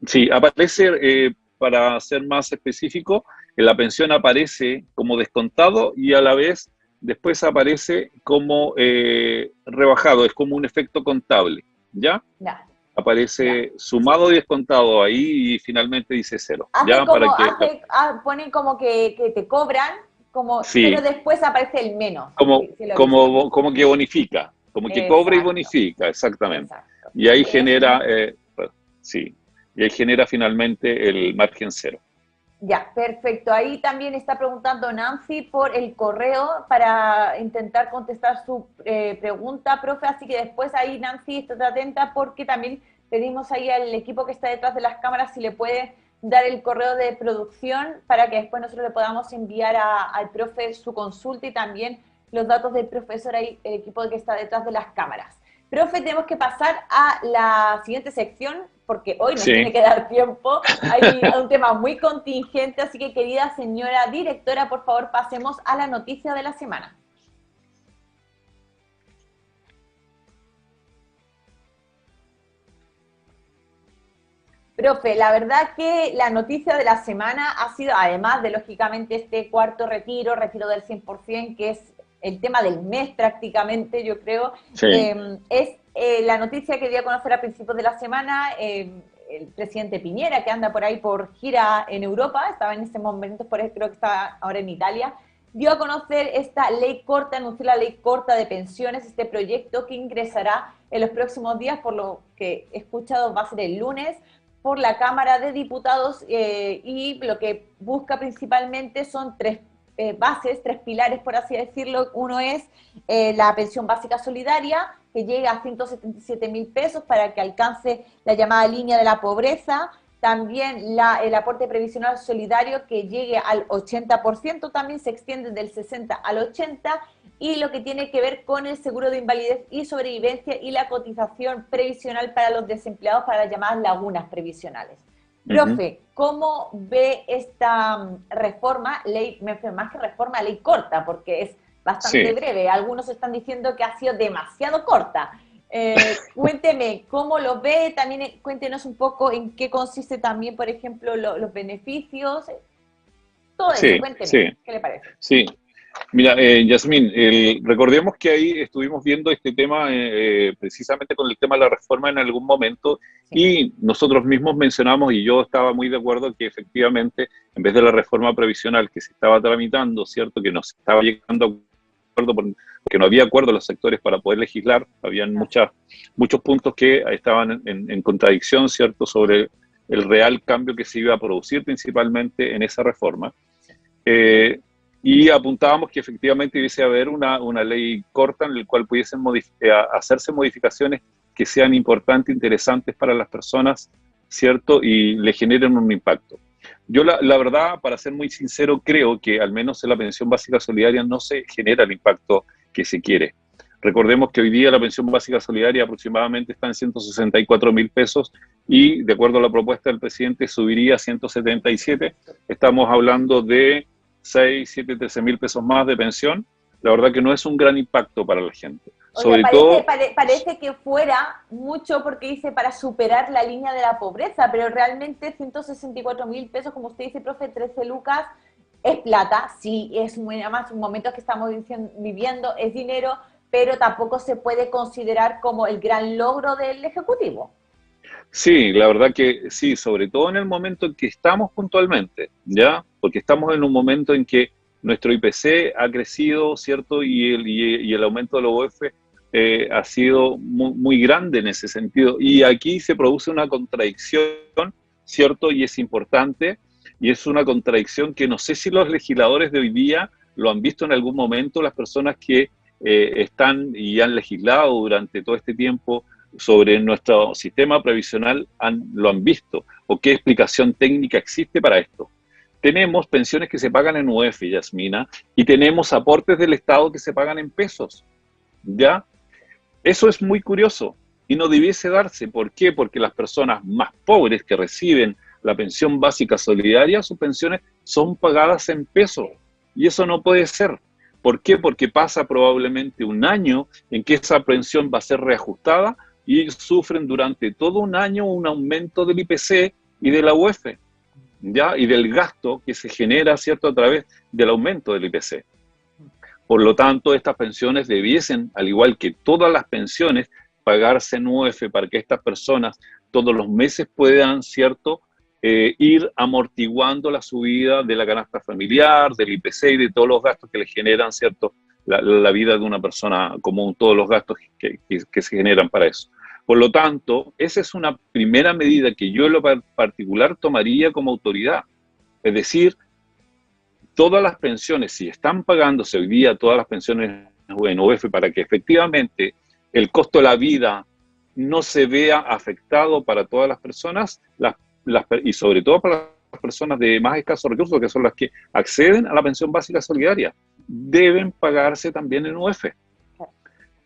sí, aparece, para ser más específico, en la pensión aparece como descontado y a la vez después aparece como rebajado, es como un efecto contable, ¿ya?
Ya, ya.
Aparece sumado y descontado ahí y finalmente dice cero,
Hace
¿ya?
como,
Para que,
ponen como que te cobran, como, pero
sí,
después aparece el menos,
como,
si lo he visto.
como que bonifica, como que cobra y
Exacto,
bonifica, exactamente.
exacto.
Y ahí genera,
Eso.
sí, y ahí genera finalmente el margen cero.
Ya, perfecto. Ahí también está preguntando Nancy por el correo para intentar contestar su pregunta, profe. Así que después ahí, Nancy, estate atenta porque también pedimos ahí al equipo que está detrás de las cámaras si le puede dar el correo de producción para que después nosotros le podamos enviar al profe su consulta y también los datos del profesor ahí, el equipo que está detrás de las cámaras. Profe, tenemos que pasar a la siguiente sección porque hoy nos tiene
Sí.
que dar tiempo. Hay un tema muy contingente, así que querida señora directora, por favor pasemos a la noticia de la semana. Profe, la verdad que la noticia de la semana ha sido, además de lógicamente este cuarto retiro, retiro del 100%, que es el tema del mes prácticamente, yo creo,
Sí,
es la noticia que dio a conocer a principios de la semana el presidente Piñera, que anda por ahí por gira en Europa, estaba en ese momento, por eso creo que está ahora en Italia, dio a conocer esta ley corta, anunció la ley corta de pensiones, este proyecto que ingresará en los próximos días, por lo que he escuchado va a ser el lunes, por la Cámara de Diputados y lo que busca principalmente son tres bases, tres pilares, por así decirlo. Uno es la pensión básica solidaria, que llega a 177.000 pesos para que alcance la llamada línea de la pobreza. También el aporte previsional solidario que llegue al 80%, también se extiende del 60 al 80%, y lo que tiene que ver con el seguro de invalidez y sobrevivencia y la cotización previsional para los desempleados para las llamadas lagunas previsionales.
ujú,
Profe, ¿cómo ve esta reforma, ley, más que reforma, ley corta? Porque es bastante
sí.
breve. Algunos están diciendo que ha sido demasiado corta. Cuénteme, ¿cómo lo ve? También cuéntenos un poco en qué consiste también, por ejemplo, los beneficios. Todo eso,
Sí,
cuénteme,
sí,
¿qué le parece?
sí. Mira, Yasmín, recordemos que ahí estuvimos viendo este tema precisamente con el tema de la reforma en algún momento
Sí,
y nosotros mismos mencionamos, y yo estaba muy de acuerdo, que efectivamente, en vez de la reforma previsional que se estaba tramitando, ¿cierto? Que no se estaba llegando a acuerdo porque no había acuerdo en los sectores para poder legislar, habían
claro.
muchos puntos que estaban en contradicción, ¿cierto? Sobre el real cambio que se iba a producir principalmente en esa reforma.
Sí.
Eh, y apuntábamos que efectivamente hubiese haber una ley corta en la cual pudiesen hacerse modificaciones que sean importantes, interesantes para las personas, ¿cierto? Y le generen un impacto. Yo la verdad, para ser muy sincero, creo que al menos en la pensión básica solidaria no se genera el impacto que se quiere. Recordemos que hoy día la pensión básica solidaria aproximadamente está en 164.000 pesos y de acuerdo a la propuesta del presidente subiría a 177. Estamos hablando de 6, 7, 13.000 pesos más de pensión. La verdad que no es un gran impacto para la gente.
Oiga,
Sobre todo,
parece que fuera mucho porque dice para superar la línea de la pobreza, pero realmente 164.000 pesos, como usted dice, profe, 13 lucas, es plata, sí, es muy, además un momento que estamos viviendo, es dinero, pero tampoco se puede considerar como el gran logro del Ejecutivo.
sí, la verdad que sí, sobre todo en el momento en que estamos puntualmente, ¿ya? Porque estamos en un momento en que nuestro IPC ha crecido, ¿cierto? Y el aumento de los UF ha sido muy grande en ese sentido. Y aquí se produce una contradicción, ¿cierto? Y es importante Y es una contradicción que no sé si los legisladores de hoy día lo han visto en algún momento, las personas que están y han legislado durante todo este tiempo sobre nuestro sistema previsional lo han visto, o qué explicación técnica existe para esto. Tenemos pensiones que se pagan en UF, Yasmina, y tenemos aportes del Estado que se pagan en pesos, ¿ya? Eso es muy curioso y no debiese darse. ¿Por qué? Porque las personas más pobres que reciben la pensión básica solidaria, sus pensiones son pagadas en pesos, y eso no puede ser. ¿Por qué? Porque pasa probablemente un año en que esa pensión va a ser reajustada y ellos sufren durante todo un año un aumento del IPC y de la UF, ¿ya? Y del gasto que se genera, ¿cierto?, a través del aumento del IPC. Por lo tanto, estas pensiones debiesen, al igual que todas las pensiones, pagarse en UF para que estas personas todos los meses puedan, ¿cierto?, ir amortiguando la subida de la canasta familiar, del IPC y de todos los gastos que le generan, ¿cierto?, la vida de una persona común, todos los gastos que se generan para eso. Por lo tanto, esa es una primera medida que yo en lo particular tomaría como autoridad. Es decir, todas las pensiones, si están pagándose hoy día todas las pensiones en UF para que efectivamente el costo de la vida no se vea afectado para todas las personas, y sobre todo para las personas de más escasos recursos, que son las que acceden a la pensión básica solidaria, deben pagarse también en UF.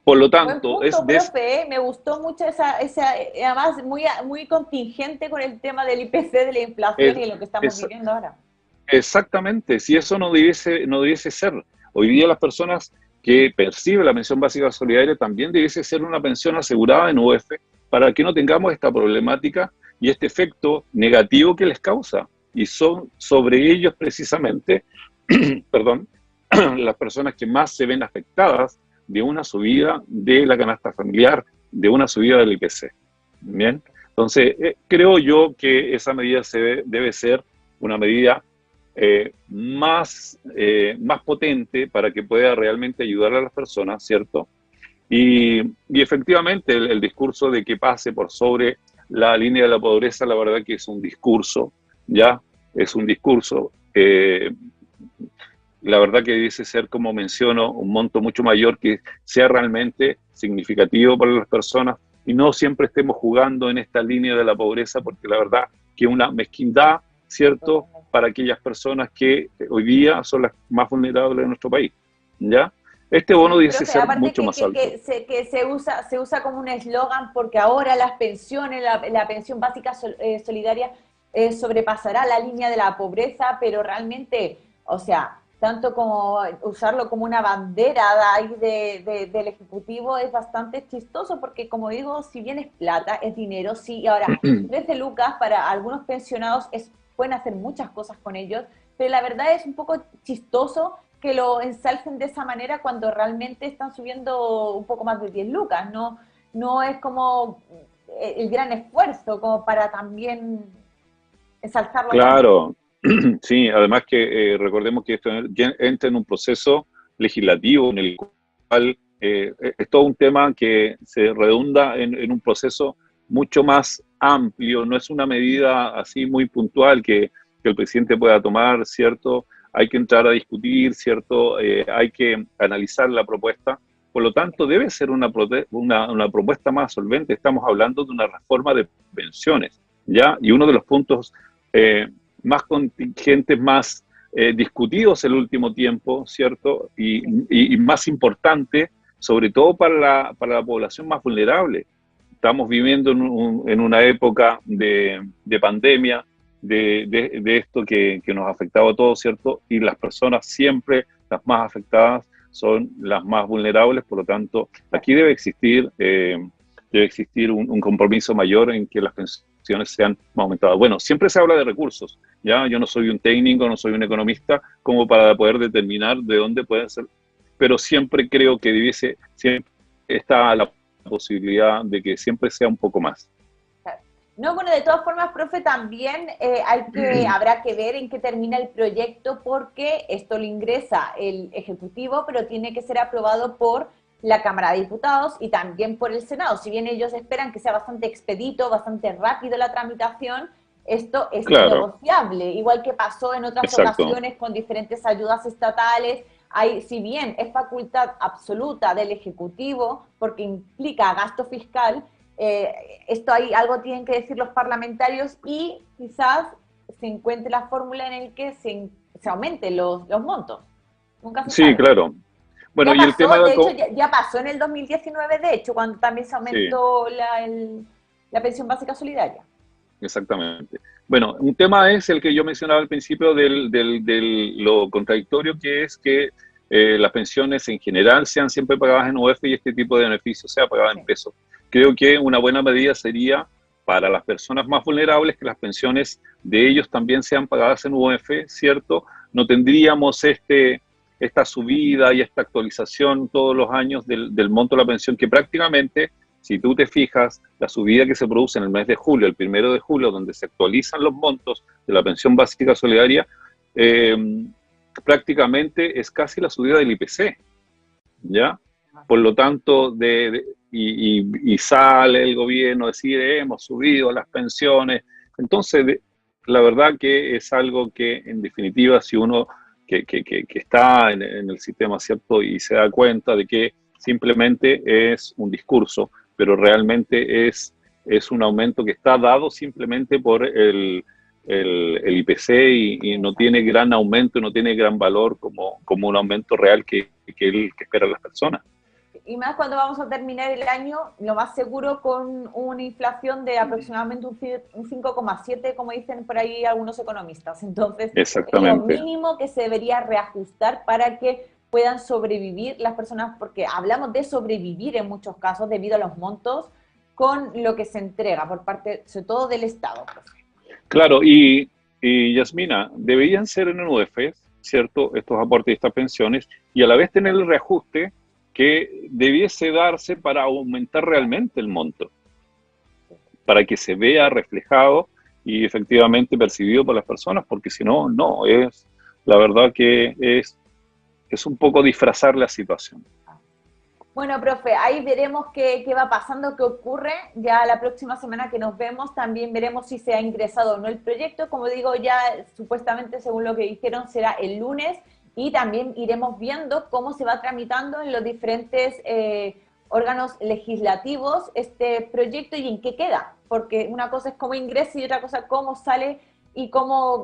Por lo tanto,
buen punto, profe, me gustó mucho esa además muy contingente con el tema del IPC, de la inflación y de lo que estamos viviendo ahora.
Exactamente, si eso no debiese ser. Hoy día las personas que perciben la pensión básica solidaria también debiese ser una pensión asegurada en UF para que no tengamos esta problemática y este efecto negativo que les causa. Y son sobre ellos precisamente, perdón, las personas que más se ven afectadas de una subida de la canasta familiar, de una subida del IPC. Bien, entonces creo yo que esa medida debe ser una medida más potente para que pueda realmente ayudar a las personas, ¿cierto? Y efectivamente el discurso de que pase por sobre la línea de la pobreza, la verdad que es un discurso, ¿ya? Es un discurso. La verdad que dice ser, como menciono, un monto mucho mayor que sea realmente significativo para las personas y no siempre estemos jugando en esta línea de la pobreza, porque la verdad que es una mezquindad, ¿cierto?, para aquellas personas que hoy día son las más vulnerables de nuestro país, ¿ya? Este bono dice ser mucho más alto.
Que se usa como un eslogan porque ahora las pensiones, la pensión básica solidaria sobrepasará la línea de la pobreza, pero realmente, o sea, tanto como usarlo como una bandera del Ejecutivo es bastante chistoso porque, como digo, si bien es plata, es dinero, sí, ahora 13 lucas para algunos pensionados pueden hacer muchas cosas con ellos, pero la verdad es un poco chistoso que lo ensalcen de esa manera cuando realmente están subiendo un poco más de 10 lucas, no es como el gran esfuerzo como para también ensalzarlo.
Claro. Sí, además que recordemos que esto entra en un proceso legislativo en el cual es todo un tema que se redunda en un proceso mucho más amplio, no es una medida así muy puntual que el presidente pueda tomar, ¿cierto? Hay que entrar a discutir, ¿cierto? Hay que analizar la propuesta, por lo tanto debe ser una propuesta más solvente. Estamos hablando de una reforma de pensiones, ¿ya? Y uno de los puntos más contingentes, más discutidos el último tiempo, ¿cierto? Y más importante, sobre todo para la población más vulnerable. Estamos viviendo en una época de pandemia, de esto que nos ha afectado a todos, ¿cierto? Y las personas siempre, las más afectadas, son las más vulnerables, por lo tanto, aquí debe existir un compromiso mayor en que las pensiones sean más aumentadas. Bueno, siempre se habla de recursos, ¿ya? Yo no soy un técnico, no soy un economista, como para poder determinar de dónde pueden ser, pero siempre creo que siempre está la posibilidad de que siempre sea un poco más.
No, bueno, de todas formas, profe, también habrá que ver en qué termina el proyecto, porque esto lo ingresa el Ejecutivo, pero tiene que ser aprobado por la Cámara de Diputados y también por el Senado. Si bien ellos esperan que sea bastante expedito, bastante rápido la tramitación, esto es
Claro,
negociable, igual que pasó en otras
exacto.
ocasiones con diferentes ayudas estatales. Hay, si bien es facultad absoluta del Ejecutivo, porque implica gasto fiscal, esto ahí algo tienen que decir los parlamentarios y quizás se encuentre la fórmula en el que se aumenten los montos. Nunca se
Sí,
sabe.
claro. Bueno,
Ya
y el tema
pasó,
de...
de hecho, ya pasó en el 2019, de hecho, cuando también se
Sí,
aumentó la pensión básica solidaria.
exactamente. Bueno, un tema es el que yo mencionaba al principio lo contradictorio que es que las pensiones en general sean siempre pagadas en UF y este tipo de beneficios sea pagado en
Sí.
pesos. Creo que una buena medida sería para las personas más vulnerables que las pensiones de ellos también sean pagadas en UF, ¿cierto? No tendríamos esta subida y esta actualización todos los años del monto de la pensión que prácticamente, si tú te fijas, la subida que se produce en el mes de julio, el 1 de julio, donde se actualizan los montos de la pensión básica solidaria, eh, prácticamente es casi la subida del IPC, ¿ya? Por lo tanto, y sale el gobierno a decir, hemos subido las pensiones. Entonces, la verdad que es algo que, en definitiva, si uno que está en el sistema, ¿cierto? Y se da cuenta de que simplemente es un discurso, pero realmente es un aumento que está dado simplemente por el IPC y no tiene gran aumento, no tiene gran valor como un aumento real que esperan las personas.
Y más cuando vamos a terminar el año, lo más seguro con una inflación de aproximadamente un 5,7, como dicen por ahí algunos economistas. Entonces, es lo
Exactamente.
mínimo que se debería reajustar para que puedan sobrevivir las personas, porque hablamos de sobrevivir en muchos casos debido a los montos con lo que se entrega por parte, sobre todo del Estado.
Claro, y Yasmina, deberían ser en UF, ¿cierto? Estos aportes y estas pensiones, y a la vez tener el reajuste que debiese darse para aumentar realmente el monto, para que se vea reflejado y efectivamente percibido por las personas, porque si no, no, es la verdad que es un poco disfrazar la situación.
Bueno, profe, ahí veremos qué va pasando, qué ocurre. Ya la próxima semana que nos vemos, también veremos si se ha ingresado o no el proyecto. Como digo, ya supuestamente, según lo que dijeron, será el lunes y también iremos viendo cómo se va tramitando en los diferentes órganos legislativos este proyecto y en qué queda. Porque una cosa es cómo ingresa y otra cosa cómo sale y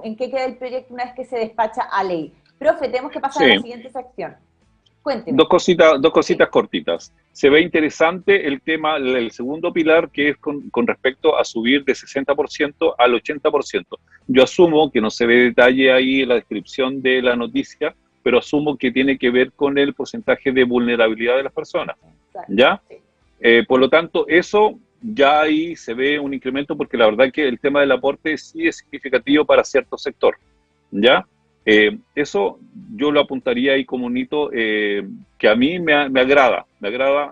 en qué queda el proyecto una vez que se despacha a ley. Profe, tenemos que pasar a la
Sí,
siguiente sección. Cuénteme.
dos
Sí.
cositas cortitas. Se ve interesante el tema, el segundo pilar, que es con respecto a subir de 60% al 80%. Yo asumo que no se ve detalle ahí en la descripción de la noticia, pero asumo que tiene que ver con el porcentaje de vulnerabilidad de las personas.
Exacto.
¿Ya?
Sí.
Por lo tanto, eso ya ahí se ve un incremento porque la verdad que el tema del aporte sí es significativo para cierto sector. ¿Ya? Eso yo lo apuntaría ahí como un hito que a mí me agrada,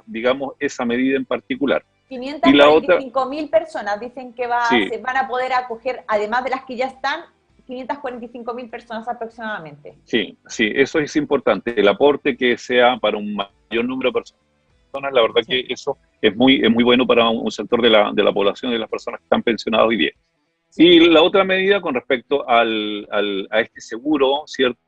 digamos, esa medida en particular. Y la otra,
545.000 personas dicen que
sí,
se van a poder acoger, además de las que ya están, 545.000 personas aproximadamente.
sí, sí, eso es importante. El aporte que sea para un mayor número de personas, la verdad
Sí,
que eso es muy bueno para un sector de la población, de las personas que están pensionadas hoy día.
sí.
Y la otra medida con respecto a este seguro, ¿cierto?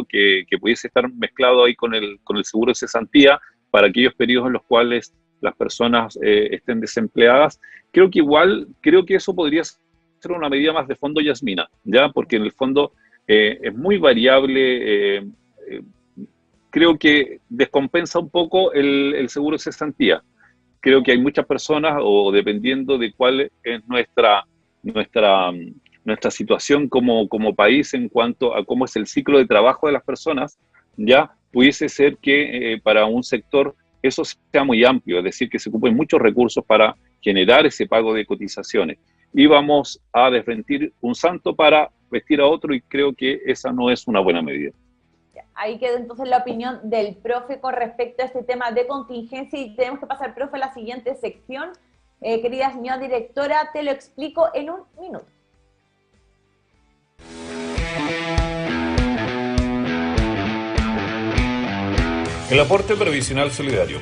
Que pudiese estar mezclado ahí con el seguro de cesantía para aquellos periodos en los cuales las personas estén desempleadas. Creo que eso podría ser una medida más de fondo, Yasmina, ¿ya? Porque en el fondo es muy variable. Eh, Creo que descompensa un poco el seguro de cesantía. Creo que hay muchas personas, o dependiendo de cuál es nuestra, nuestra situación como país en cuanto a cómo es el ciclo de trabajo de las personas, ya pudiese ser que para un sector eso sea muy amplio, es decir, que se ocupen muchos recursos para generar ese pago de cotizaciones. Y vamos a desmentir un santo para vestir a otro y creo que esa no es una buena medida.
Ahí quedó entonces la opinión del profe con respecto a este tema de contingencia y tenemos que pasar, profe, a la siguiente sección. Querida señora directora, te lo explico en un minuto.
El aporte previsional solidario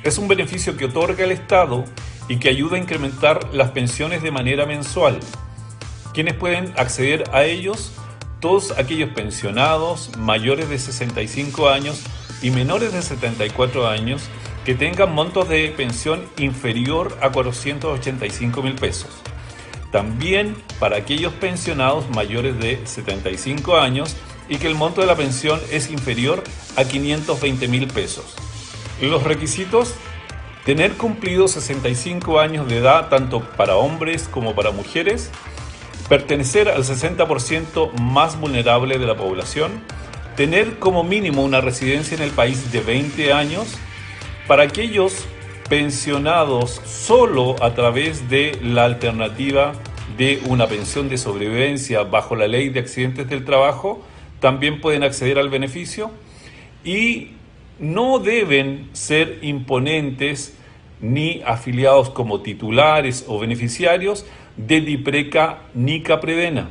es un beneficio que otorga el Estado y que ayuda a incrementar las pensiones de manera mensual. quienes pueden acceder a ellos, todos aquellos pensionados mayores de 65 años y menores de 74 años que tengan montos de pensión inferior a 485.000 pesos. También para aquellos pensionados mayores de 75 años y que el monto de la pensión es inferior a 520.000 pesos. Los requisitos: tener cumplido 65 años de edad tanto para hombres como para mujeres, pertenecer al 60% más vulnerable de la población, tener como mínimo una residencia en el país de 20 años, para aquellos pensionados solo a través de la alternativa de una pensión de sobrevivencia bajo la ley de accidentes del trabajo, también pueden acceder al beneficio, y no deben ser imponentes ni afiliados como titulares o beneficiarios de DIPRECA ni CAPREDENA.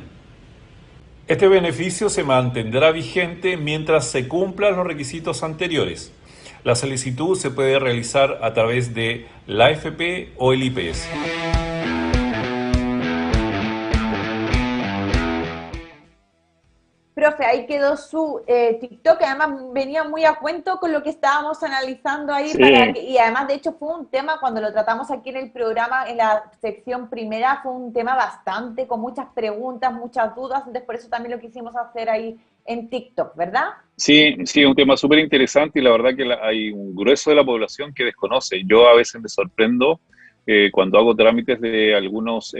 Este beneficio se mantendrá vigente mientras se cumplan los requisitos anteriores. La solicitud se puede realizar a través de la AFP o el IPS.
Profe, ahí quedó su TikTok, que además venía muy a cuento con lo que estábamos analizando ahí,
Sí.
Y además de hecho fue un tema, cuando lo tratamos aquí en el programa, en la sección primera, fue un tema bastante, con muchas preguntas, muchas dudas, entonces por eso también lo quisimos hacer ahí en TikTok, ¿verdad?
Sí, sí, es un tema súper interesante y la verdad que hay un grueso de la población que desconoce. Yo a veces me sorprendo cuando hago trámites de algunos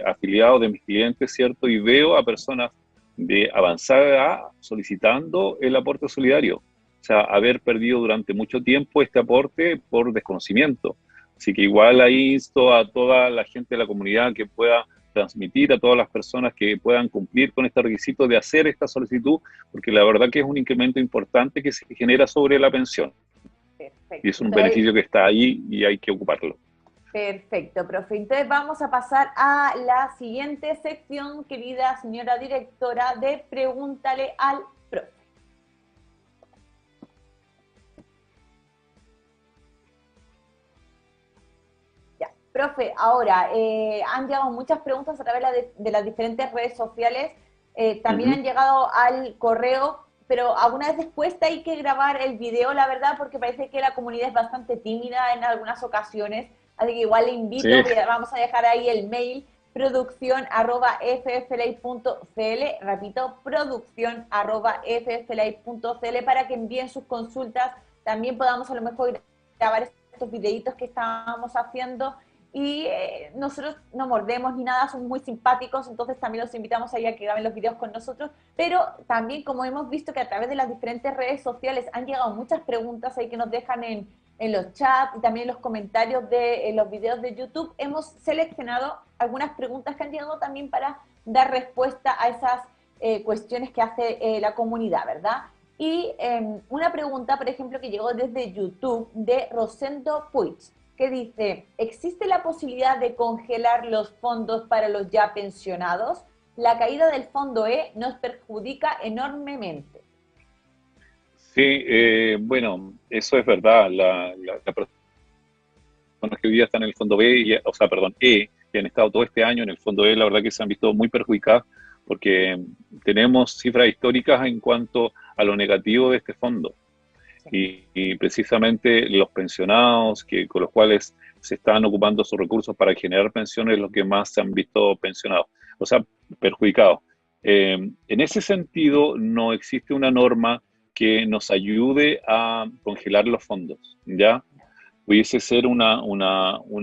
afiliados de mis clientes, ¿cierto? Y veo a personas de avanzada edad solicitando el aporte solidario. O sea, haber perdido durante mucho tiempo este aporte por desconocimiento. Así que igual ahí insto a toda la gente de la comunidad que pueda transmitir a todas las personas que puedan cumplir con este requisito de hacer esta solicitud, porque la verdad que es un incremento importante que se genera sobre la pensión.
Perfecto.
Y es un beneficio que está ahí y hay que ocuparlo.
Perfecto, profe. Entonces vamos a pasar a la siguiente sección, querida señora directora, de Pregúntale al Profe. Ya, profe, ahora, han llegado muchas preguntas a través de las diferentes redes sociales, también han llegado al correo, pero algunas veces cuesta hay que grabar el video, la verdad, porque parece que la comunidad es bastante tímida en algunas ocasiones. Así que igual le invito,
Sí.
vamos a dejar ahí el mail, producción@fflay.cl, repito, producción@fflay.cl, para que envíen sus consultas, también podamos a lo mejor grabar estos videitos que estábamos haciendo, y nosotros no mordemos ni nada, son muy simpáticos, entonces también los invitamos ahí a que graben los videos con nosotros, pero también como hemos visto que a través de las diferentes redes sociales han llegado muchas preguntas ahí que nos dejan en los chats y también en los comentarios de los videos de YouTube, hemos seleccionado algunas preguntas que han llegado también para dar respuesta a esas cuestiones que hace la comunidad, ¿verdad? Y una pregunta, por ejemplo, que llegó desde YouTube de Rosendo Puig, que dice: ¿existe la posibilidad de congelar los fondos para los ya pensionados? La caída del fondo E nos perjudica enormemente.
Sí, bueno, eso es verdad. La persona que hoy día está en el fondo B, o sea, perdón, E, que han estado todo este año en el fondo E, la verdad que se han visto muy perjudicadas porque tenemos cifras históricas en cuanto a lo negativo de este fondo. Y precisamente los pensionados con los cuales se están ocupando sus recursos para generar pensiones, los que más se han visto pensionados, o sea, perjudicados. En ese sentido, no existe una norma que nos ayude a congelar los fondos, ¿ya? Pudiese ser una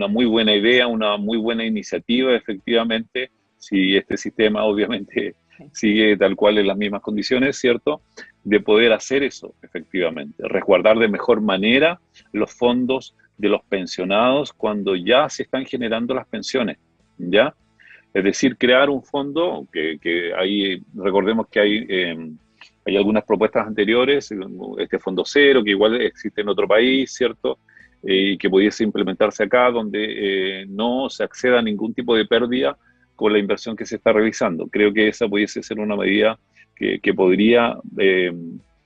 muy buena idea, una muy buena iniciativa, efectivamente, si este sistema obviamente sigue tal cual en las mismas condiciones, ¿cierto? De poder hacer eso, efectivamente, resguardar de mejor manera los fondos de los pensionados cuando ya se están generando las pensiones, ¿ya? Es decir, crear un fondo que ahí, recordemos que hay algunas propuestas anteriores, este fondo cero, que igual existe en otro país, ¿cierto? Y que pudiese implementarse acá, donde no se acceda a ningún tipo de pérdida con la inversión que se está realizando. Creo que esa pudiese ser una medida que podría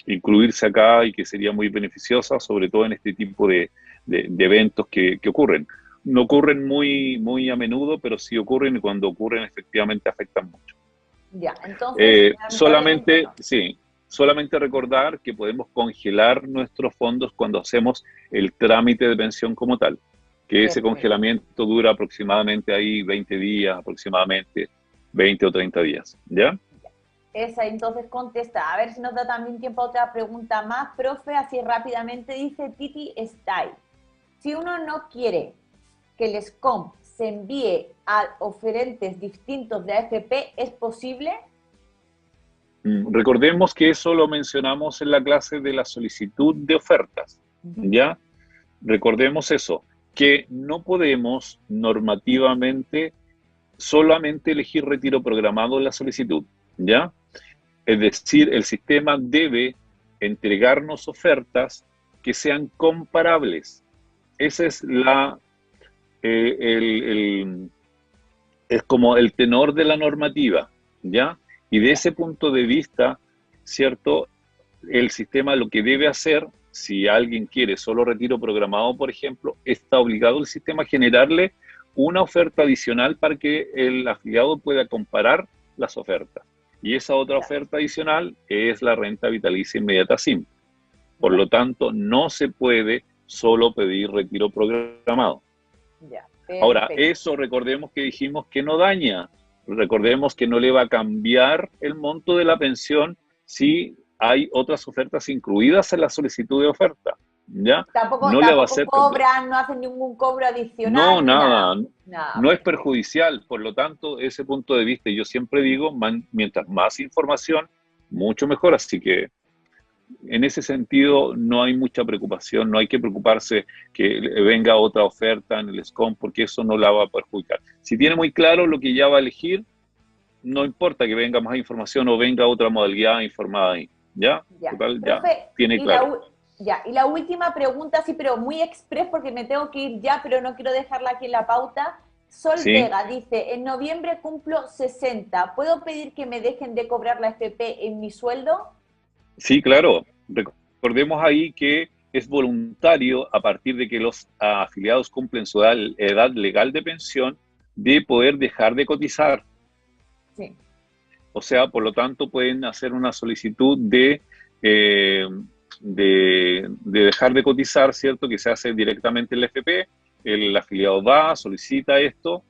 incluirse acá y que sería muy beneficiosa, sobre todo en este tipo de eventos que ocurren. no ocurren muy a menudo, pero sí ocurren y cuando ocurren efectivamente afectan mucho.
Ya, entonces,
Solamente,
no.
sí, solamente recordar que podemos congelar nuestros fondos cuando hacemos el trámite de pensión como tal, que ese
Perfecto.
congelamiento dura aproximadamente ahí 20 días, aproximadamente 20 o 30 días, ¿ya?
Esa entonces contesta. A ver si nos da también tiempo a otra pregunta más, profe, así rápidamente. Dice Titi Style. Si uno no quiere que el SCOM se envíe a oferentes distintos de AFP, ¿es posible?
Recordemos que eso lo mencionamos en la clase de la solicitud de ofertas, ¿ya? Recordemos eso, que no podemos normativamente solamente elegir retiro programado en la solicitud, ¿ya? Es decir, el sistema debe entregarnos ofertas que sean comparables. Ese es es como el tenor de la normativa, ¿ya? Y de ese punto de vista, ¿cierto? El sistema lo que debe hacer, si alguien quiere solo retiro programado, por ejemplo, está obligado el sistema a generarle una oferta adicional para que el afiliado pueda comparar las ofertas. Y esa otra oferta adicional es la renta vitalicia inmediata simple. Por lo tanto, no se puede solo pedir retiro programado. Ahora, eso recordemos que dijimos que no daña. Recordemos que no le va a cambiar el monto de la pensión si hay otras ofertas incluidas en la solicitud de oferta, ¿ya?
Tampoco,
No le va a hacer
cobran, no hacen ningún cobro adicional.
No, nada.
Nada.
No es perjudicial. Por lo tanto, ese punto de vista, yo siempre digo, mientras más información, mucho mejor. Así que en ese sentido no hay mucha preocupación, no hay que preocuparse que venga otra oferta en el SCOM porque eso no la va a perjudicar. Si tiene muy claro lo que ya va a elegir, no importa que venga más información o venga otra modalidad informada ahí, ¿ya? Total,
Profe,
ya tiene claro.
Y la última pregunta, sí, pero muy express porque me tengo que ir ya, pero no quiero dejarla aquí en la pauta. Sol Vega dice, en noviembre cumplo 60, ¿puedo pedir que me dejen de cobrar la FP en mi sueldo?
Sí, claro. Recordemos ahí que es voluntario a partir de que los afiliados cumplen su edad legal de pensión de poder dejar de cotizar.
Sí.
O sea, por lo tanto, pueden hacer una solicitud de dejar de cotizar, ¿cierto? Que se hace directamente en la FP. El afiliado va, solicita esto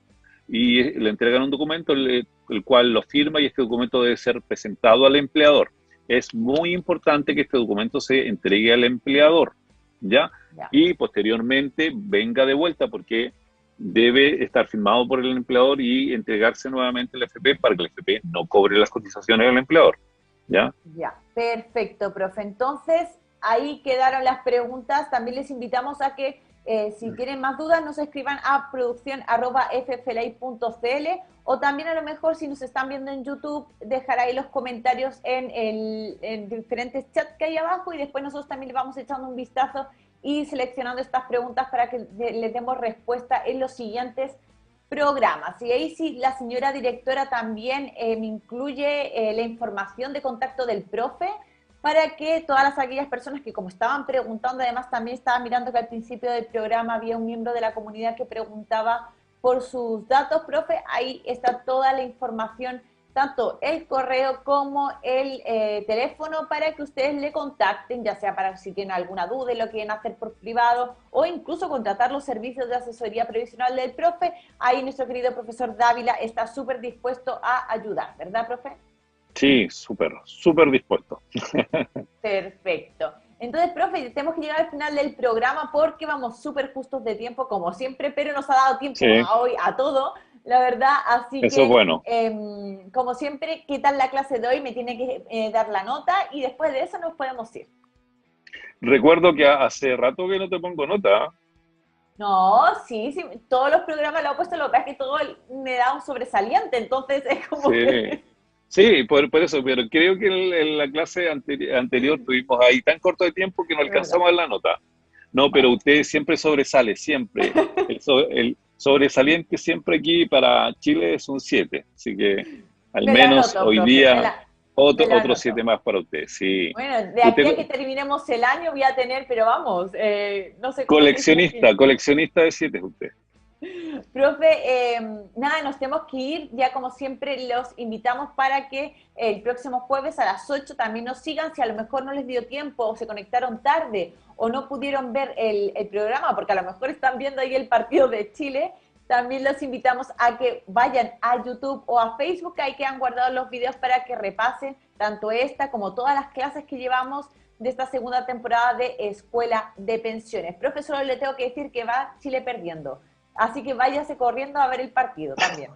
y le entregan un documento el cual lo firma y este documento debe ser presentado al empleador. Es muy importante que este documento se entregue al empleador, ¿ya? Y posteriormente venga de vuelta porque debe estar firmado por el empleador y entregarse nuevamente al FP para que el FP no cobre las cotizaciones del empleador, ¿ya?
Ya, perfecto, profe. Entonces, ahí quedaron las preguntas. También les invitamos a que si tienen más dudas nos escriban a producción@fflay.cl o también a lo mejor si nos están viendo en YouTube dejar ahí los comentarios en diferentes chats que hay abajo y después nosotros también le vamos echando un vistazo y seleccionando estas preguntas para que les demos respuesta en los siguientes programas. Y ahí sí, la señora directora también me incluye la información de contacto del profe para que todas aquellas personas que como estaban preguntando, además también estaba mirando que al principio del programa había un miembro de la comunidad que preguntaba por sus datos, profe, ahí está toda la información, tanto el correo como el teléfono para que ustedes le contacten, ya sea para si tienen alguna duda y lo quieren hacer por privado o incluso contratar los servicios de asesoría previsional del profe. Ahí nuestro querido profesor Dávila está súper dispuesto a ayudar, ¿verdad, profe?
Sí, súper dispuesto.
Perfecto. Entonces, profe, tenemos que llegar al final del programa porque vamos súper justos de tiempo, como siempre, pero nos ha dado tiempo hoy a todo, la verdad. Así
Eso
que,
es bueno.
Como siempre, ¿qué tal la clase de hoy? Me tiene que dar la nota y después de eso nos podemos ir.
Recuerdo que hace rato que no te pongo nota.
No, sí, todos los programas lo he puesto, lo que pasa es que todo me da un sobresaliente, entonces es como que...
Sí, por eso, pero creo que en la clase anterior tuvimos ahí tan corto de tiempo que no alcanzamos a ver la nota. No, pero usted siempre sobresale, siempre. El sobresaliente siempre aquí para Chile es un 7, así que al menos hoy día otro 7 más para usted, sí.
Bueno, de aquí a que terminemos el año voy a tener, pero vamos, no sé cómo...
Coleccionista de 7 es usted.
Profe, nada, nos tenemos que ir. Ya como siempre los invitamos para que el próximo jueves a las 8 también nos sigan. Si a lo mejor no les dio tiempo o se conectaron tarde o no pudieron ver el programa, porque a lo mejor están viendo ahí el partido de Chile, también los invitamos a que vayan a YouTube o a Facebook, ahí que han guardado los videos para que repasen tanto esta como todas las clases que llevamos de esta segunda temporada de Escuela de Pensiones. Profesor, le tengo que decir que va Chile perdiendo. Así que váyase corriendo a ver el partido también.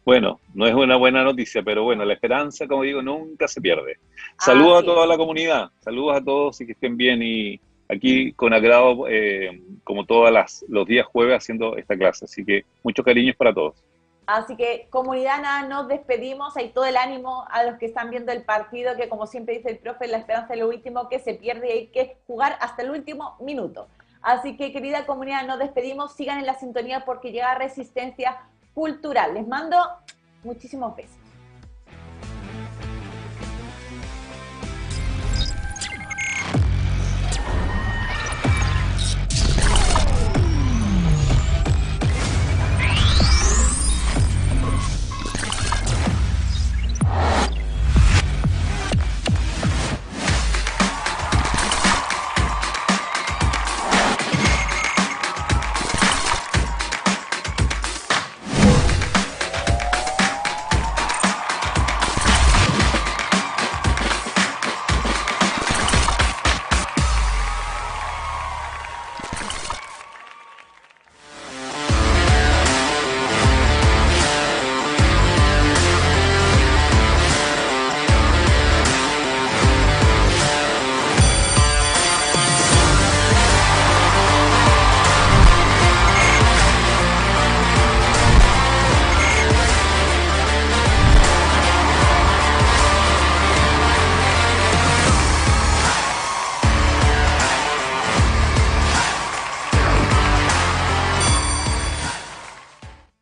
Bueno, no es una buena noticia, pero bueno, la esperanza, como digo, nunca se pierde. Saludos a
Así es.
toda la comunidad, saludos a todos y que estén bien. Y aquí con agrado, como todos los días jueves, haciendo esta clase. Así que muchos cariños para todos.
Así que, comunidad, nada, nos despedimos. Hay todo el ánimo a los que están viendo el partido, que como siempre dice el profe, la esperanza es lo último que se pierde y hay que jugar hasta el último minuto. Así que, querida comunidad, nos despedimos. Sigan en la sintonía porque llega Resistencia Cultural. Les mando muchísimos besos.